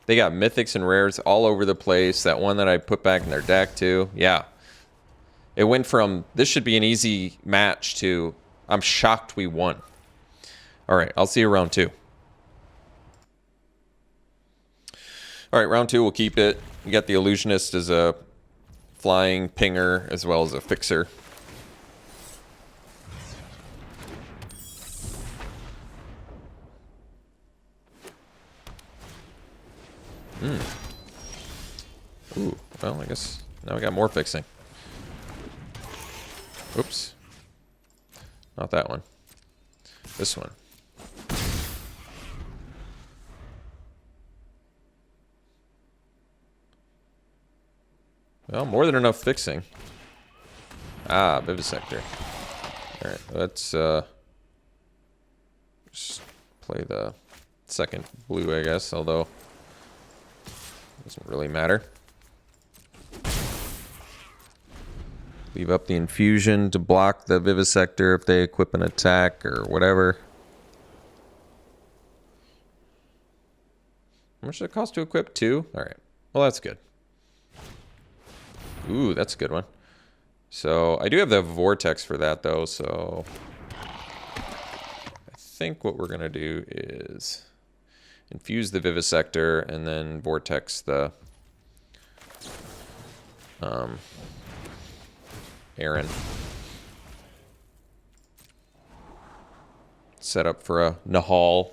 They got mythics and rares all over the place. That one that I put back in their deck, too. Yeah. It went from, this should be an easy match, to, I'm shocked we won. All right, I'll see you round 2. All right, round 2, we'll keep it. You got the Illusionist as a flying pinger as well as a fixer. Ooh, well, I guess now we got more fixing. Oops. Not that one. This one. Well, more than enough fixing. Ah, Vivisector. Alright, let's just play the second blue, I guess, although it doesn't really matter. Leave up the infusion to block the Vivisector if they equip an attack or whatever. How much does it cost to equip? 2? Alright, well that's good. Ooh, that's a good one. So, I do have the Vortex for that, though, so... I think what we're going to do is infuse the Vivisector and then Vortex the... Aaron. Set up for a Nahal.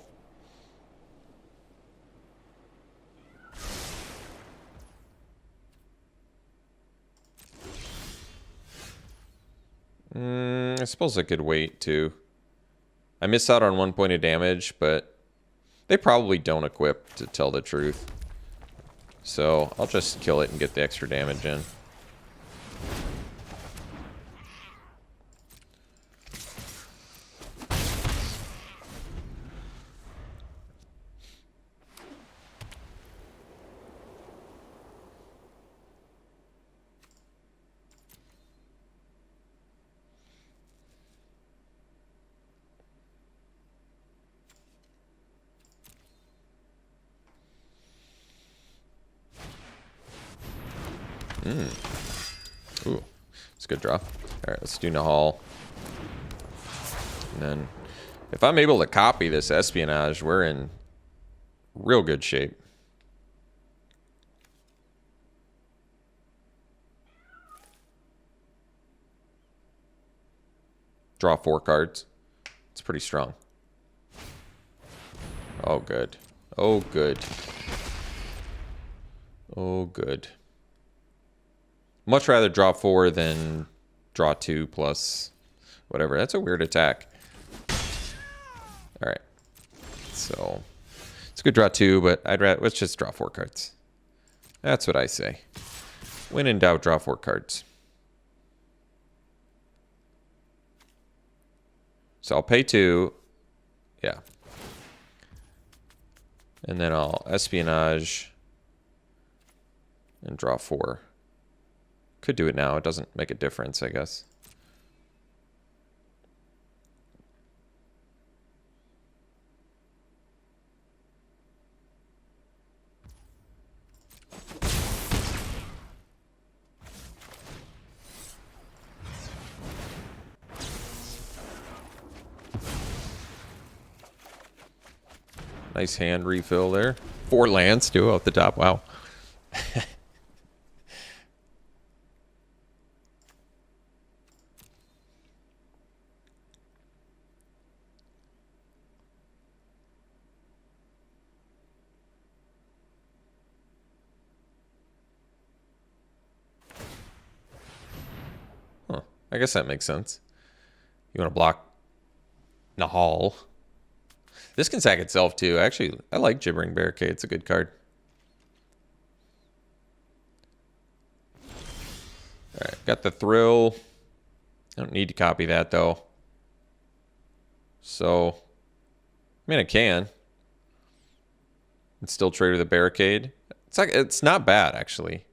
I suppose I could wait too. I miss out on 1 point of damage, but they probably don't equip, to tell the truth. So I'll just kill it and get the extra damage in. Ooh, it's a good draw. All right, let's do Nahal. And then, if I'm able to copy this Espionage, we're in real good shape. Draw 4 cards. It's pretty strong. Oh, good. Oh, good. Oh, good. Much rather draw 4 than draw 2 plus whatever. That's a weird attack. All right. So it's a good draw 2, but I'd rather let's just draw 4 cards. That's what I say. When in doubt, draw 4 cards. So I'll pay 2. Yeah. And then I'll espionage and draw 4. Could do it now. It doesn't make a difference, I guess. Nice hand refill there. 4 lands too off the top. Wow. Huh. I guess that makes sense. You want to block Nahal. This can sack itself too. Actually, I like Gibbering Barricade. It's a good card. All right, got the Thrill. I don't need to copy that though. So, I mean, I can. And still trade the Barricade. It's not bad actually.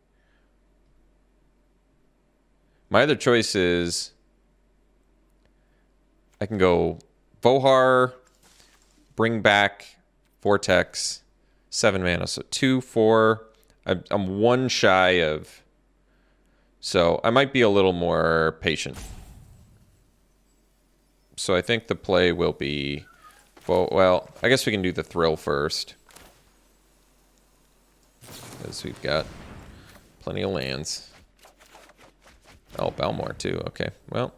My other choice is I can go Vohar, bring back Vortex, 7 mana. So 2, 4. I'm 1 shy of. So I might be a little more patient. So I think the play will be. Well, I guess we can do the Thrill first. Because we've got plenty of lands. Oh, Balmor too. Okay. Well,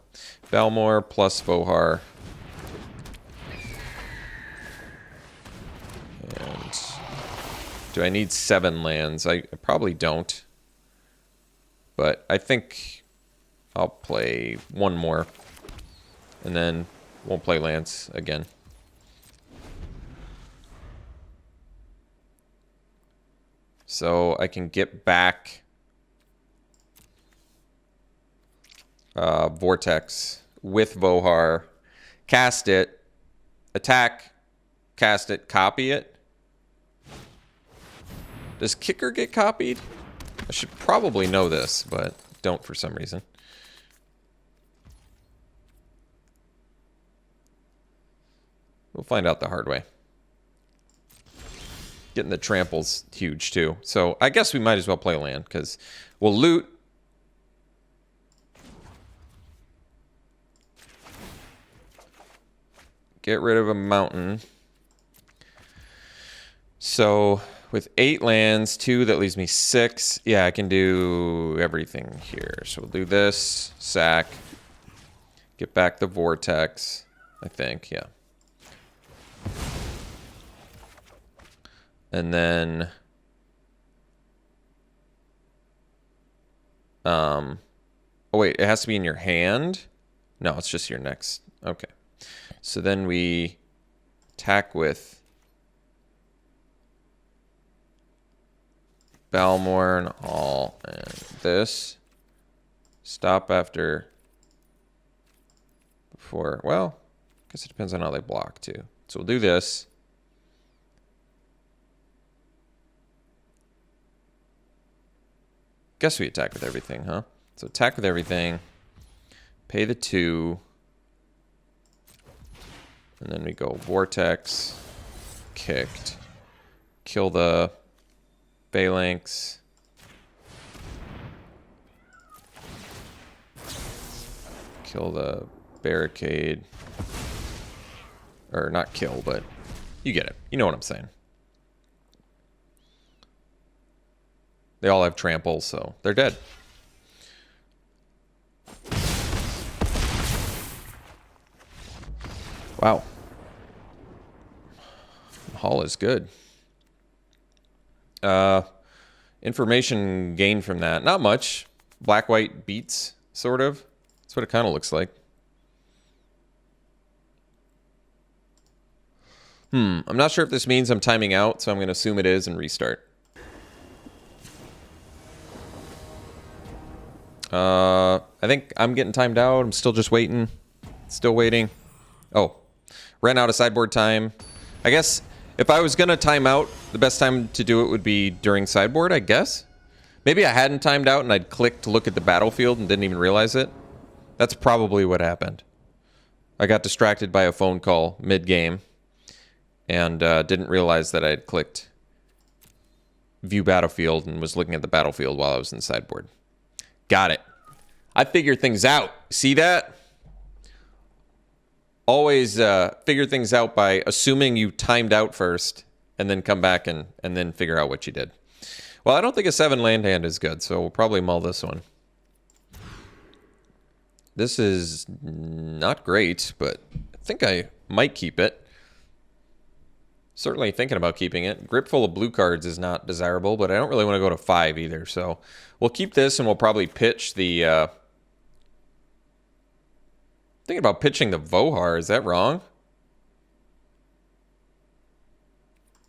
Balmor plus Vohar. And do I need 7 lands? I probably don't. But I think I'll play 1 more. And then won't play lands again. So I can get back Vortex with Vohar, cast it, attack, cast it, copy it. Does Kicker get copied? I should probably know this, but don't for some reason. We'll find out the hard way. Getting the trample's huge too. So I guess we might as well play land because we'll loot. Get rid of a mountain. So with 8 lands, 2, that leaves me 6. Yeah, I can do everything here. So we'll do this, sack, get back the Vortex, I think, yeah. And then oh wait, it has to be in your hand? No, it's just your next. Okay. So then we attack with Balmor and all and this. Stop after before. Well, I guess it depends on how they block too. So we'll do this. Guess we attack with everything, huh? So attack with everything. Pay the 2. And then we go Vortex. Kicked. Kill the Phalanx. Kill the Barricade. Or not kill, but you get it. You know what I'm saying. They all have trample, so they're dead. Wow. Hall is good. Uh, information gained from that. Not much. Black-white beats, sort of. That's what it kind of looks like. I'm not sure if this means I'm timing out, so I'm going to assume it is and restart. I think I'm getting timed out. I'm still just waiting. Still waiting. Oh, ran out of sideboard time. I guess if I was going to time out, the best time to do it would be during sideboard, I guess. Maybe I hadn't timed out and I'd clicked to look at the battlefield and didn't even realize it. That's probably what happened. I got distracted by a phone call mid-game and didn't realize that I had clicked view battlefield and was looking at the battlefield while I was in sideboard. Got it. I figure things out. See that? Always figure things out by assuming you timed out first and then come back and then figure out what you did. Well, I don't think a 7 land hand is good, so we'll probably mull this one. This is not great, but I think I might keep it. Certainly thinking about keeping it. Grip full of blue cards is not desirable, but I don't really want to go to 5 either. So we'll keep this and we'll probably pitch the... Thinking about pitching the Vohar. Is that wrong?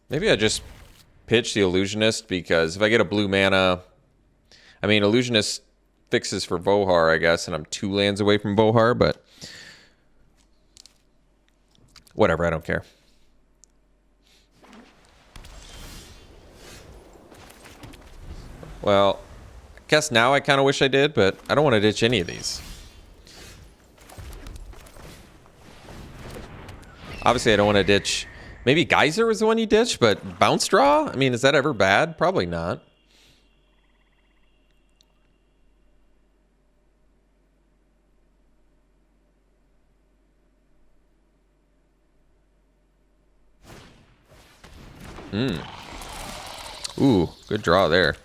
Maybe I just pitch the Illusionist because if I get a blue mana... I mean, Illusionist fixes for Vohar, I guess, and I'm 2 lands away from Vohar, but... Whatever, I don't care. Well, I guess now I kind of wish I did, but I don't want to ditch any of these. Obviously, I don't want to ditch... Maybe Geyser was the one you ditched, but Bounce Draw? I mean, is that ever bad? Probably not. Ooh, good draw there.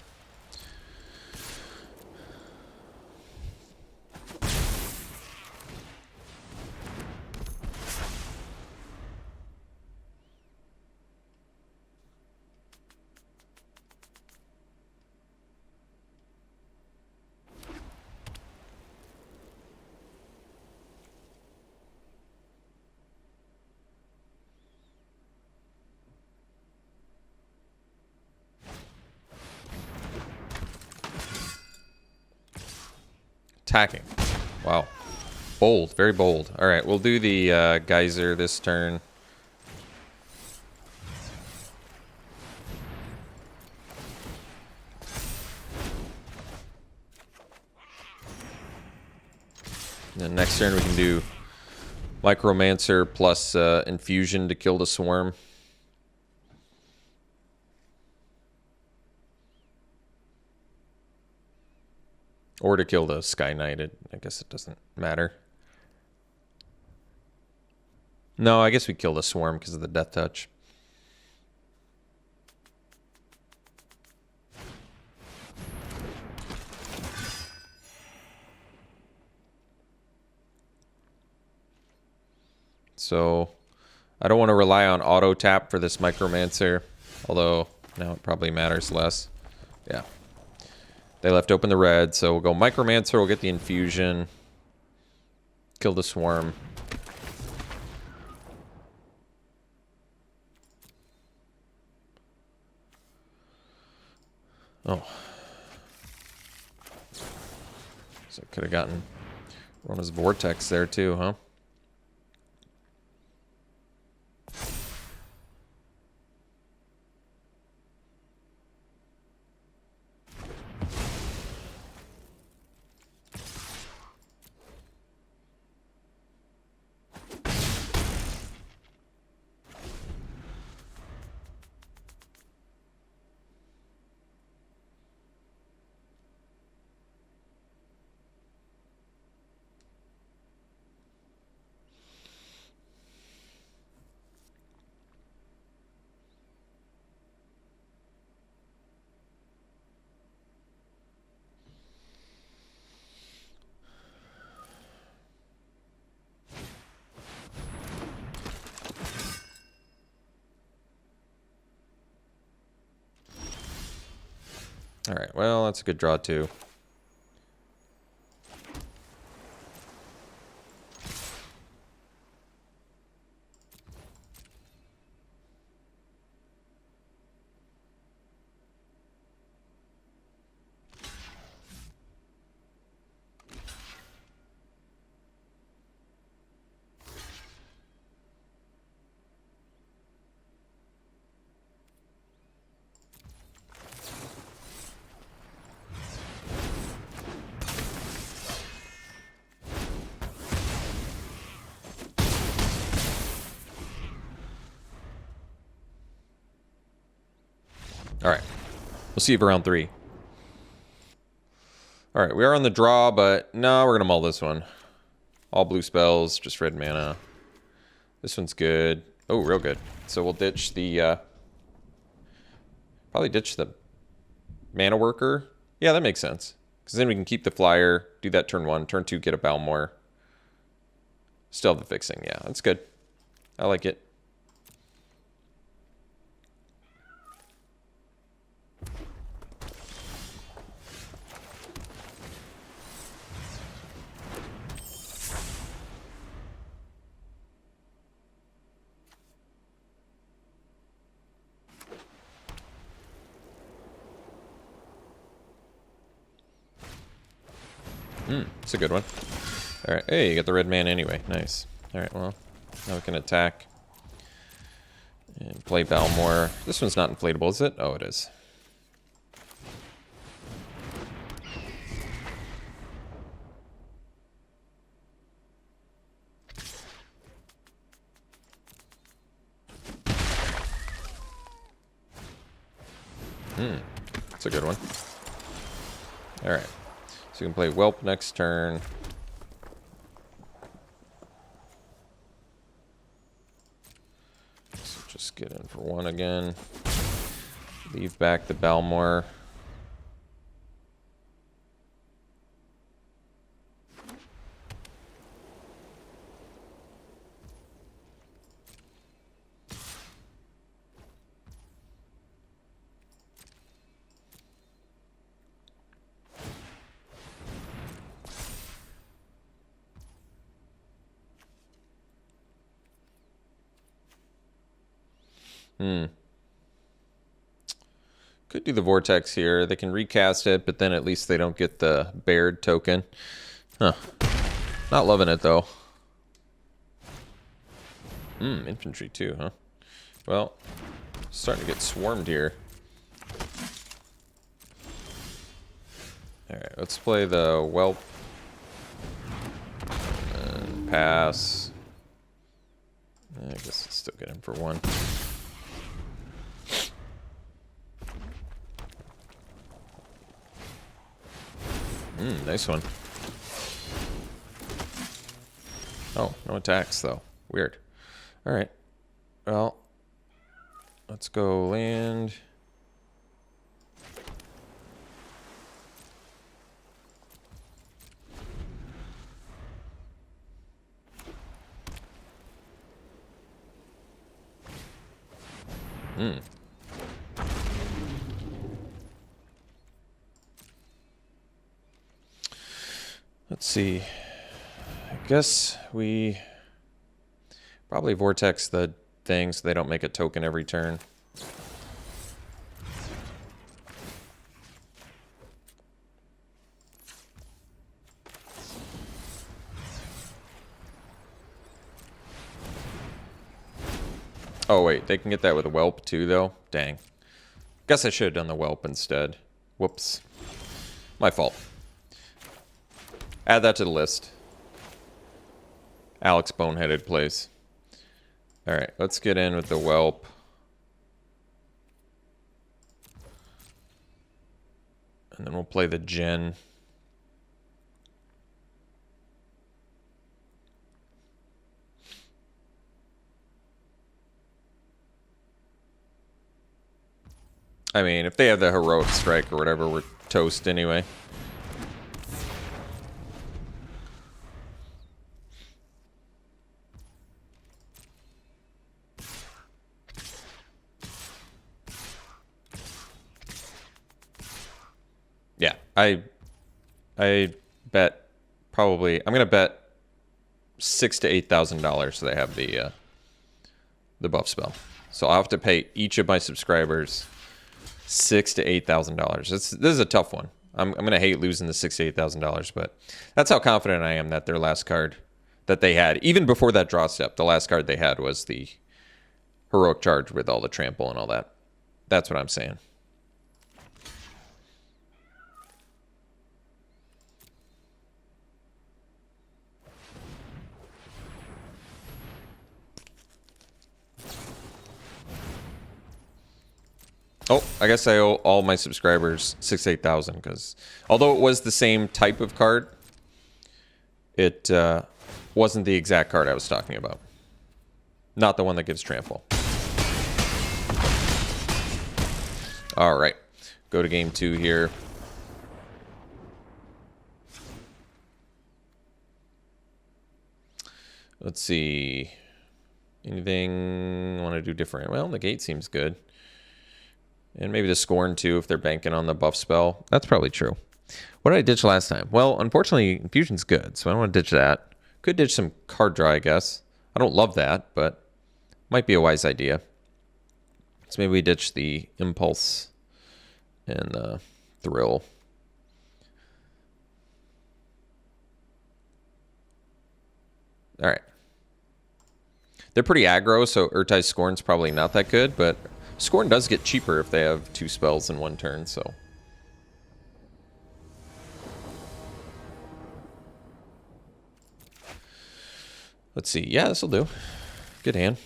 Attacking. Wow. Bold. Very bold. All right, we'll do the Geyser this turn. And then next turn we can do Micromancer plus Infusion to kill the Swarm. Or to kill the Sky Knight. I guess it doesn't matter. No, I guess we kill the Swarm because of the Death Touch. So I don't want to rely on auto tap for this Micromancer, although now it probably matters less. Yeah. They left open the red, so we'll go Micromancer, we'll get the Infusion, kill the Swarm. Oh. So I could have gotten Rona's Vortex there too, huh? All right, well, that's a good draw too. All right, we'll see you for round 3. All right, we are on the draw, but no, we're gonna mull this one. All blue spells, just red mana. This one's good. Oh, real good. So we'll ditch the, probably ditch the mana worker. Yeah, that makes sense. Because then we can keep the flyer, do that turn 1, turn 2, get a Balmor. Still have the fixing. Yeah, that's good. I like it. It's a good one. All right. Hey, you got the red man anyway. Nice. All right, well, now we can attack. And play Balmor. This one's not inflatable, is it? Oh, it is. That's a good one. All right. So we can play Whelp next turn. So just get in for 1 again. Leave back the Balmor. Could do the Vortex here. They can recast it, but then at least they don't get the Baird token. Huh. Not loving it, though. Infantry too, huh? Well, starting to get swarmed here. Alright, let's play the Whelp. And pass. I guess it's still get him for 1. Nice one. Oh, no attacks, though. Weird. Alright. Well, let's go land. Let's see. I guess we probably Vortex the thing so they don't make a token every turn. Oh, wait. They can get that with a Whelp, too, though? Dang. Guess I should have done the Whelp instead. Whoops. My fault. Add that to the list. Alex boneheaded plays. Alright, let's get in with the Whelp. And then we'll play the Djinn. I mean, if they have the Heroic Strike or whatever, we're toast anyway. I bet probably I'm gonna bet $6,000 to $8,000 they have the buff spell. So I'll have to pay each of my subscribers $6,000 to $8,000. This is a tough one. I'm gonna hate losing the $6,000 to $8,000, but that's how confident I am that their last card that they had, even before that draw step, the last card they had was the Heroic Charge with all the trample and all that. That's what I'm saying. Oh, I guess I owe all my subscribers 6,000 because although it was the same type of card, it wasn't the exact card I was talking about. Not the one that gives trample. All right, go to game 2 here. Let's see. Anything I want to do different? Well, the gate seems good. And maybe the Scorn too if they're banking on the buff spell. That's probably true. What did I ditch last time? Well, unfortunately, Infusion's good, so I don't want to ditch that. Could ditch some card draw, I guess. I don't love that, but might be a wise idea. So maybe we ditch the Impulse and the Thrill. All right. They're pretty aggro, so Urtai's Scorn's probably not that good, but Scorn does get cheaper if they have 2 spells in 1 turn, so. Let's see. Yeah, this'll do. Good hand.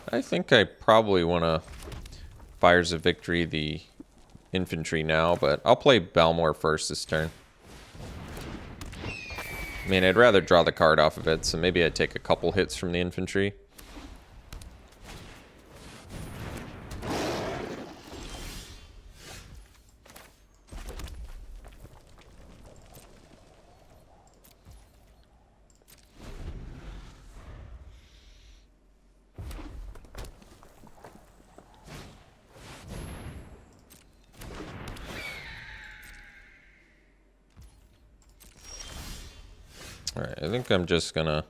I think I probably want to Fires of Victory the infantry now, but I'll play Balmor first this turn. I mean, I'd rather draw the card off of it, so maybe I'd take a couple hits from the infantry. Alright, I think I'm just gonna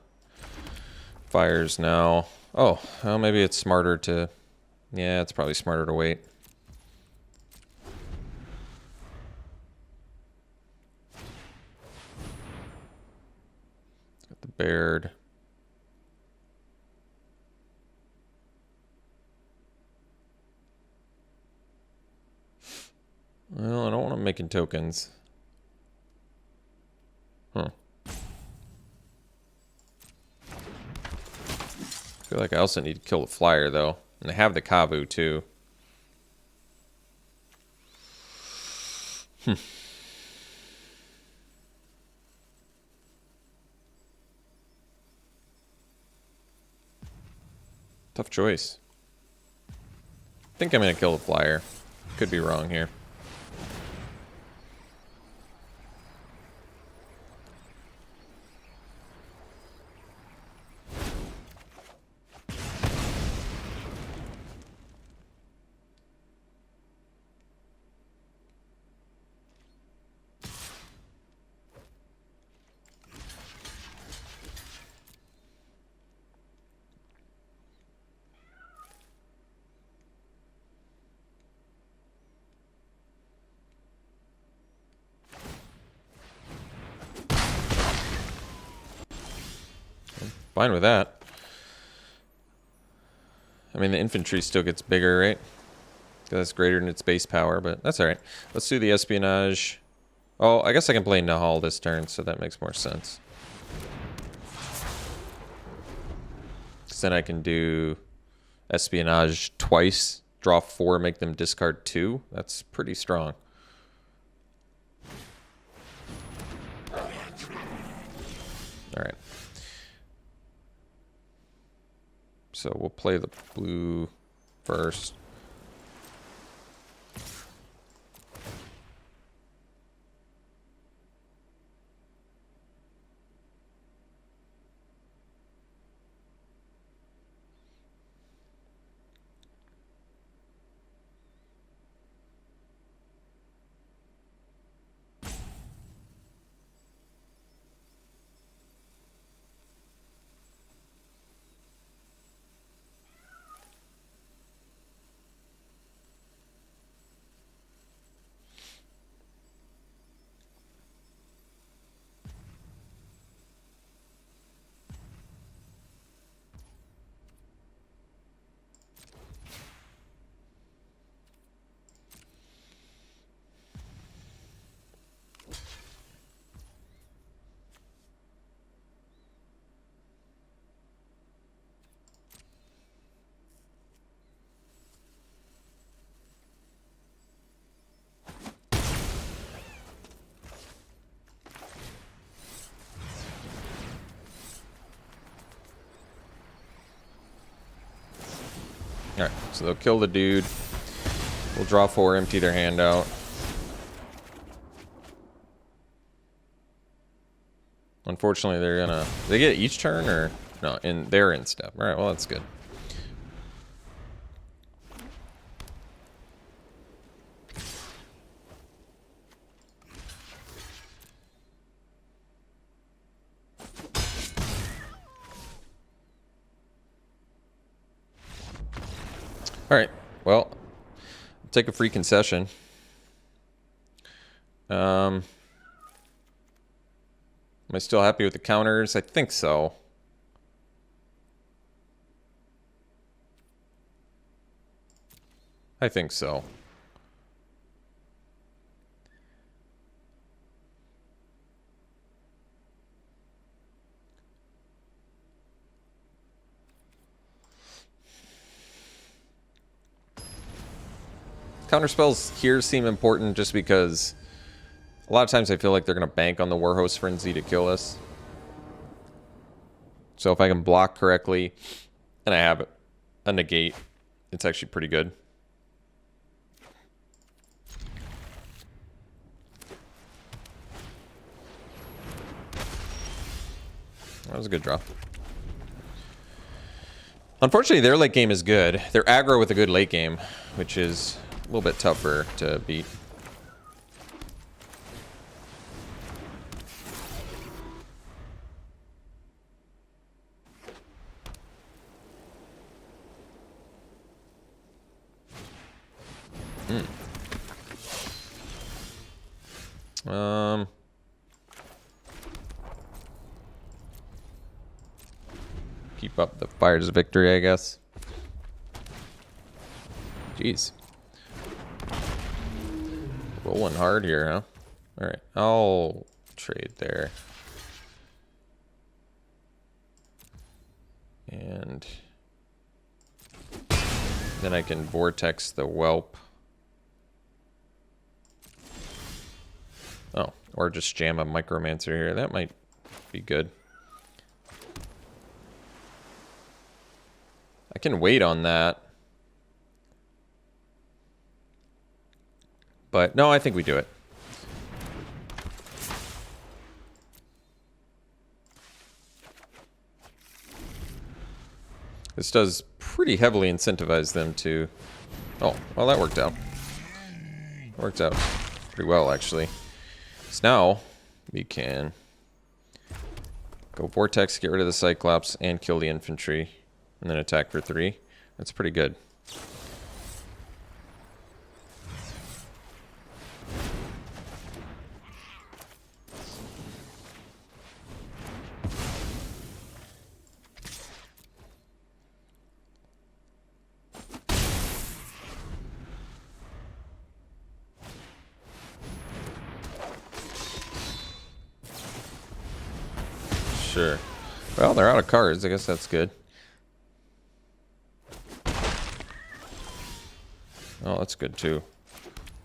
Fires now. Oh, well, maybe it's smarter to... Yeah, it's probably smarter to wait. Got the Baird. Well, I don't want them making tokens. Huh. I feel like I also need to kill the flyer, though. And I have the Kavu, too. Tough choice. I think I'm going to kill the flyer. Could be wrong here. Fine with that. I mean, the infantry still gets bigger, right? That's greater than its base power, but that's alright. Let's do the espionage. Oh, I guess I can play Nahal this turn, so that makes more sense. Because then I can do espionage twice, draw 4, make them discard 2. That's pretty strong. So we'll play the blue first. Alright, so they'll kill the dude. We'll draw 4, empty their hand out. Unfortunately, they're gonna... They get each turn, or... No, they're in step. Alright, well, that's good. Alright, well, I'll take a free concession. Am I still happy with the counters? I think so. I think so. Counterspells here seem important just because a lot of times I feel like they're going to bank on the Warhost Frenzy to kill us. So if I can block correctly and I have a negate, it's actually pretty good. That was a good draw. Unfortunately, their late game is good. They're aggro with a good late game, which is a little bit tougher to beat. Keep up the fires of victory, I guess. Jeez. Rolling hard here, huh? Alright, I'll trade there. And then I can vortex the whelp. Oh, or just jam a micromancer here. That might be good. I can wait on that. But no, I think we do it. This does pretty heavily incentivize them to... Oh, well, that worked out. Worked out pretty well, actually. So now we can go Vortex, get rid of the Cyclops, and kill the infantry. And then attack for 3. That's pretty good. Sure. Well, they're out of cards. I guess that's good. Oh, that's good too.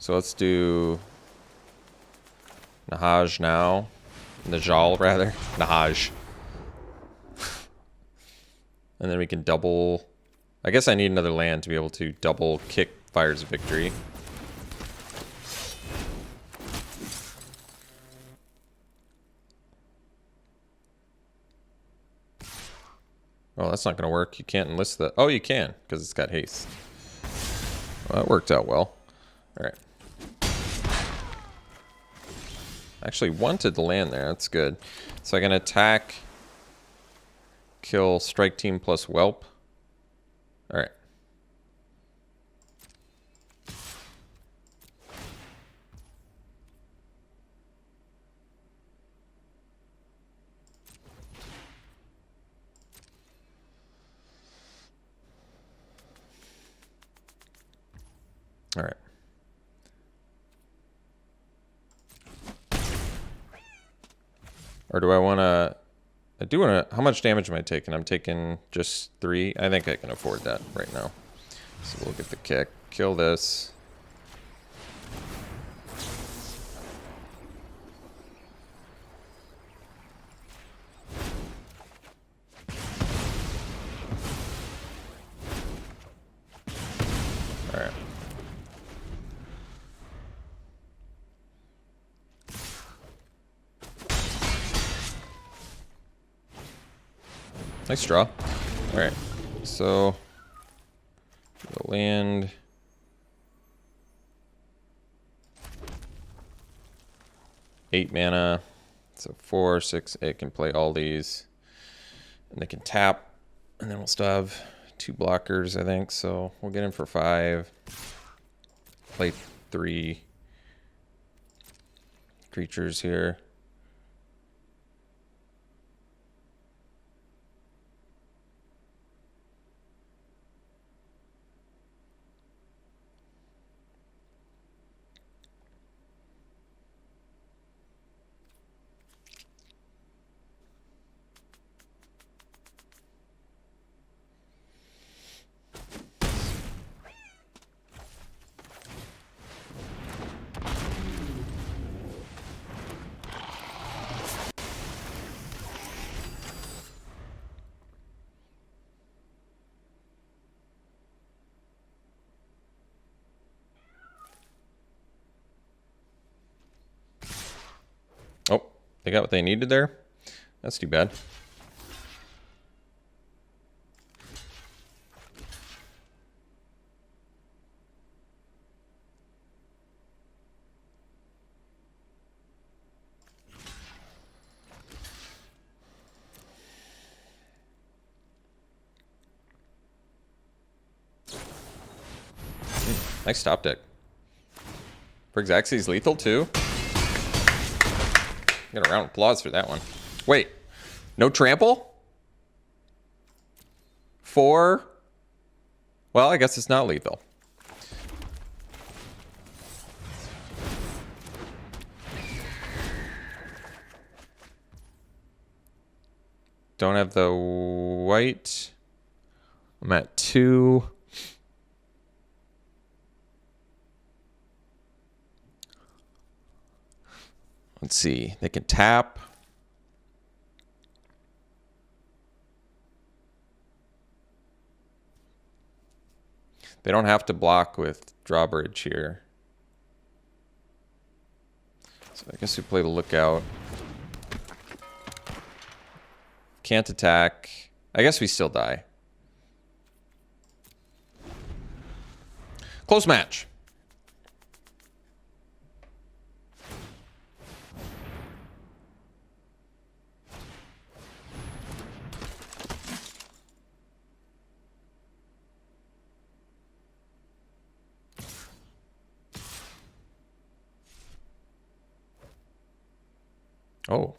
So let's do Nahaj now. Najal, rather. Nahaj. And then we can double... I guess I need another land to be able to double kick Fires of Victory. Oh, that's not going to work. You can't enlist the... Oh, you can, because it's got haste. Well, that worked out well. All right. Actually wanted the land there. That's good. So I can attack, kill strike team plus whelp. All right. All right. Or do I want to... I do want to... How much damage am I taking? I'm taking just 3. I think I can afford that right now. So we'll get the kick. Kill this. All right. Nice draw. All right, so the land. Eight mana, so 4, 6, 8 can play all these, and they can tap, and then we'll still have 2 blockers, I think. So we'll get in for 5. Play 3 creatures here. Oh, they got what they needed there? That's too bad. Nice stop deck. For Xaxes lethal too. Get a round of applause for that one. Wait, no trample? 4? Well, I guess it's not lethal. Don't have the white. I'm at 2. Let's see. They can tap. They don't have to block with drawbridge here. So I guess we play the lookout. Can't attack. I guess we still die. Close match. Oh.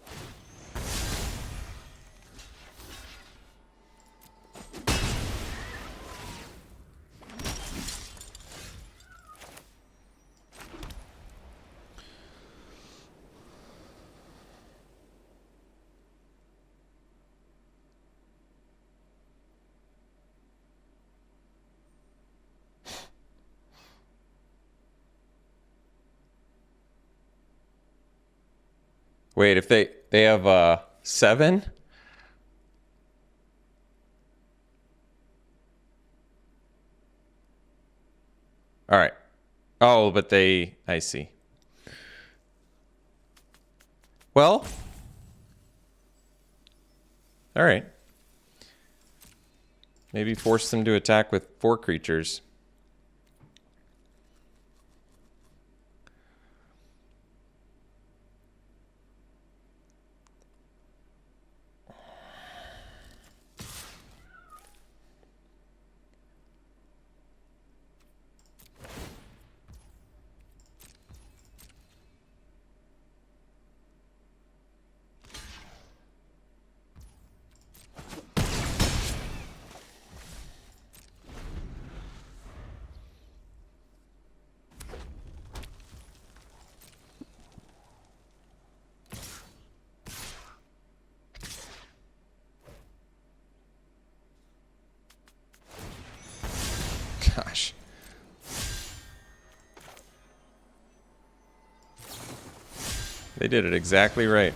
Wait, if they have 7? All right. Oh, but they... I see. Well... All right. Maybe force them to attack with 4 creatures. Gosh. They did it exactly right.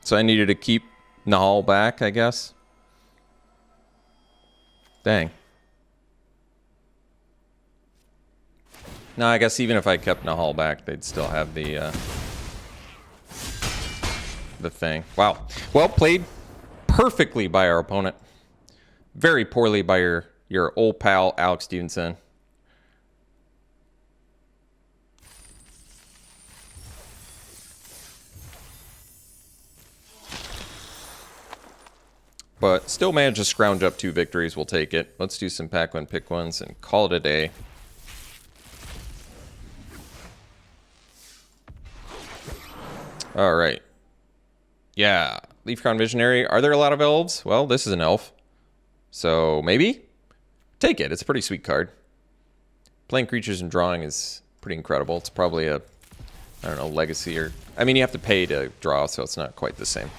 So I needed to keep Nahal back, I guess. Dang. No, I guess even if I kept Nahal back, they'd still have the thing. Wow. Well played perfectly by our opponent. Very poorly by your old pal, Alex Stephenson. But still managed to scrounge up 2 victories. We'll take it. Let's do some pack one, pick ones, and call it a day. All right. Yeah. Leafcrown Visionary. Are there a lot of elves? Well, this is an elf. So maybe? Take it. It's a pretty sweet card. Playing creatures and drawing is pretty incredible. It's probably a, I don't know, legacy or... I mean, you have to pay to draw, so it's not quite the same.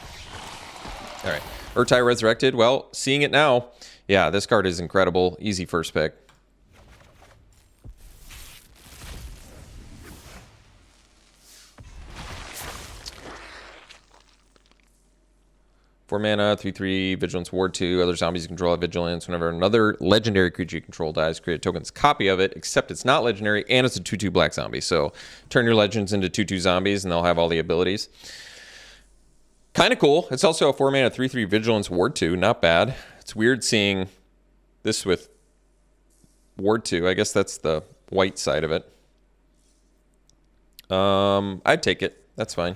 All right. Urtai Resurrected. Well, seeing it now. Yeah, this card is incredible. Easy first pick. Four mana, 3/3, Vigilance, Ward 2. Other zombies you control have Vigilance. Whenever another legendary creature you control dies, create a token's copy of it, except it's not legendary, and it's a 2/2 black zombie. So turn your legends into 2/2 zombies, and they'll have all the abilities. Kind of cool. It's also a 4 mana, 3/3, Vigilance, Ward 2. Not bad. It's weird seeing this with Ward 2. I guess that's the white side of it. I'd take it. That's fine.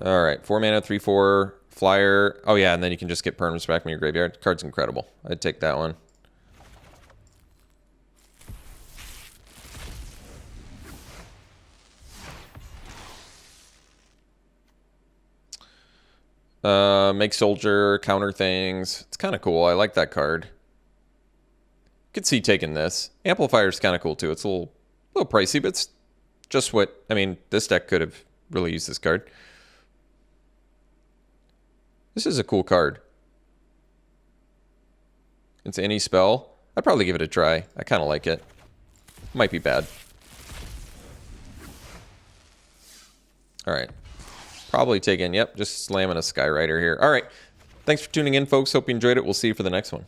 All right, 4 mana, 3/4, flyer. Oh yeah, and then you can just get permanents back from your graveyard. Card's incredible. I'd take that one. Make soldier, counter things. It's kind of cool. I like that card. Could see taking this. Amplifier's kind of cool too. It's a little pricey, but it's just what, I mean, this deck could have really used this card. This is a cool card. It's any spell. I'd probably give it a try. I kind of like it. Might be bad. All right. Probably taking, yep, just slamming a Skyrider here. All right. Thanks for tuning in, folks. Hope you enjoyed it. We'll see you for the next one.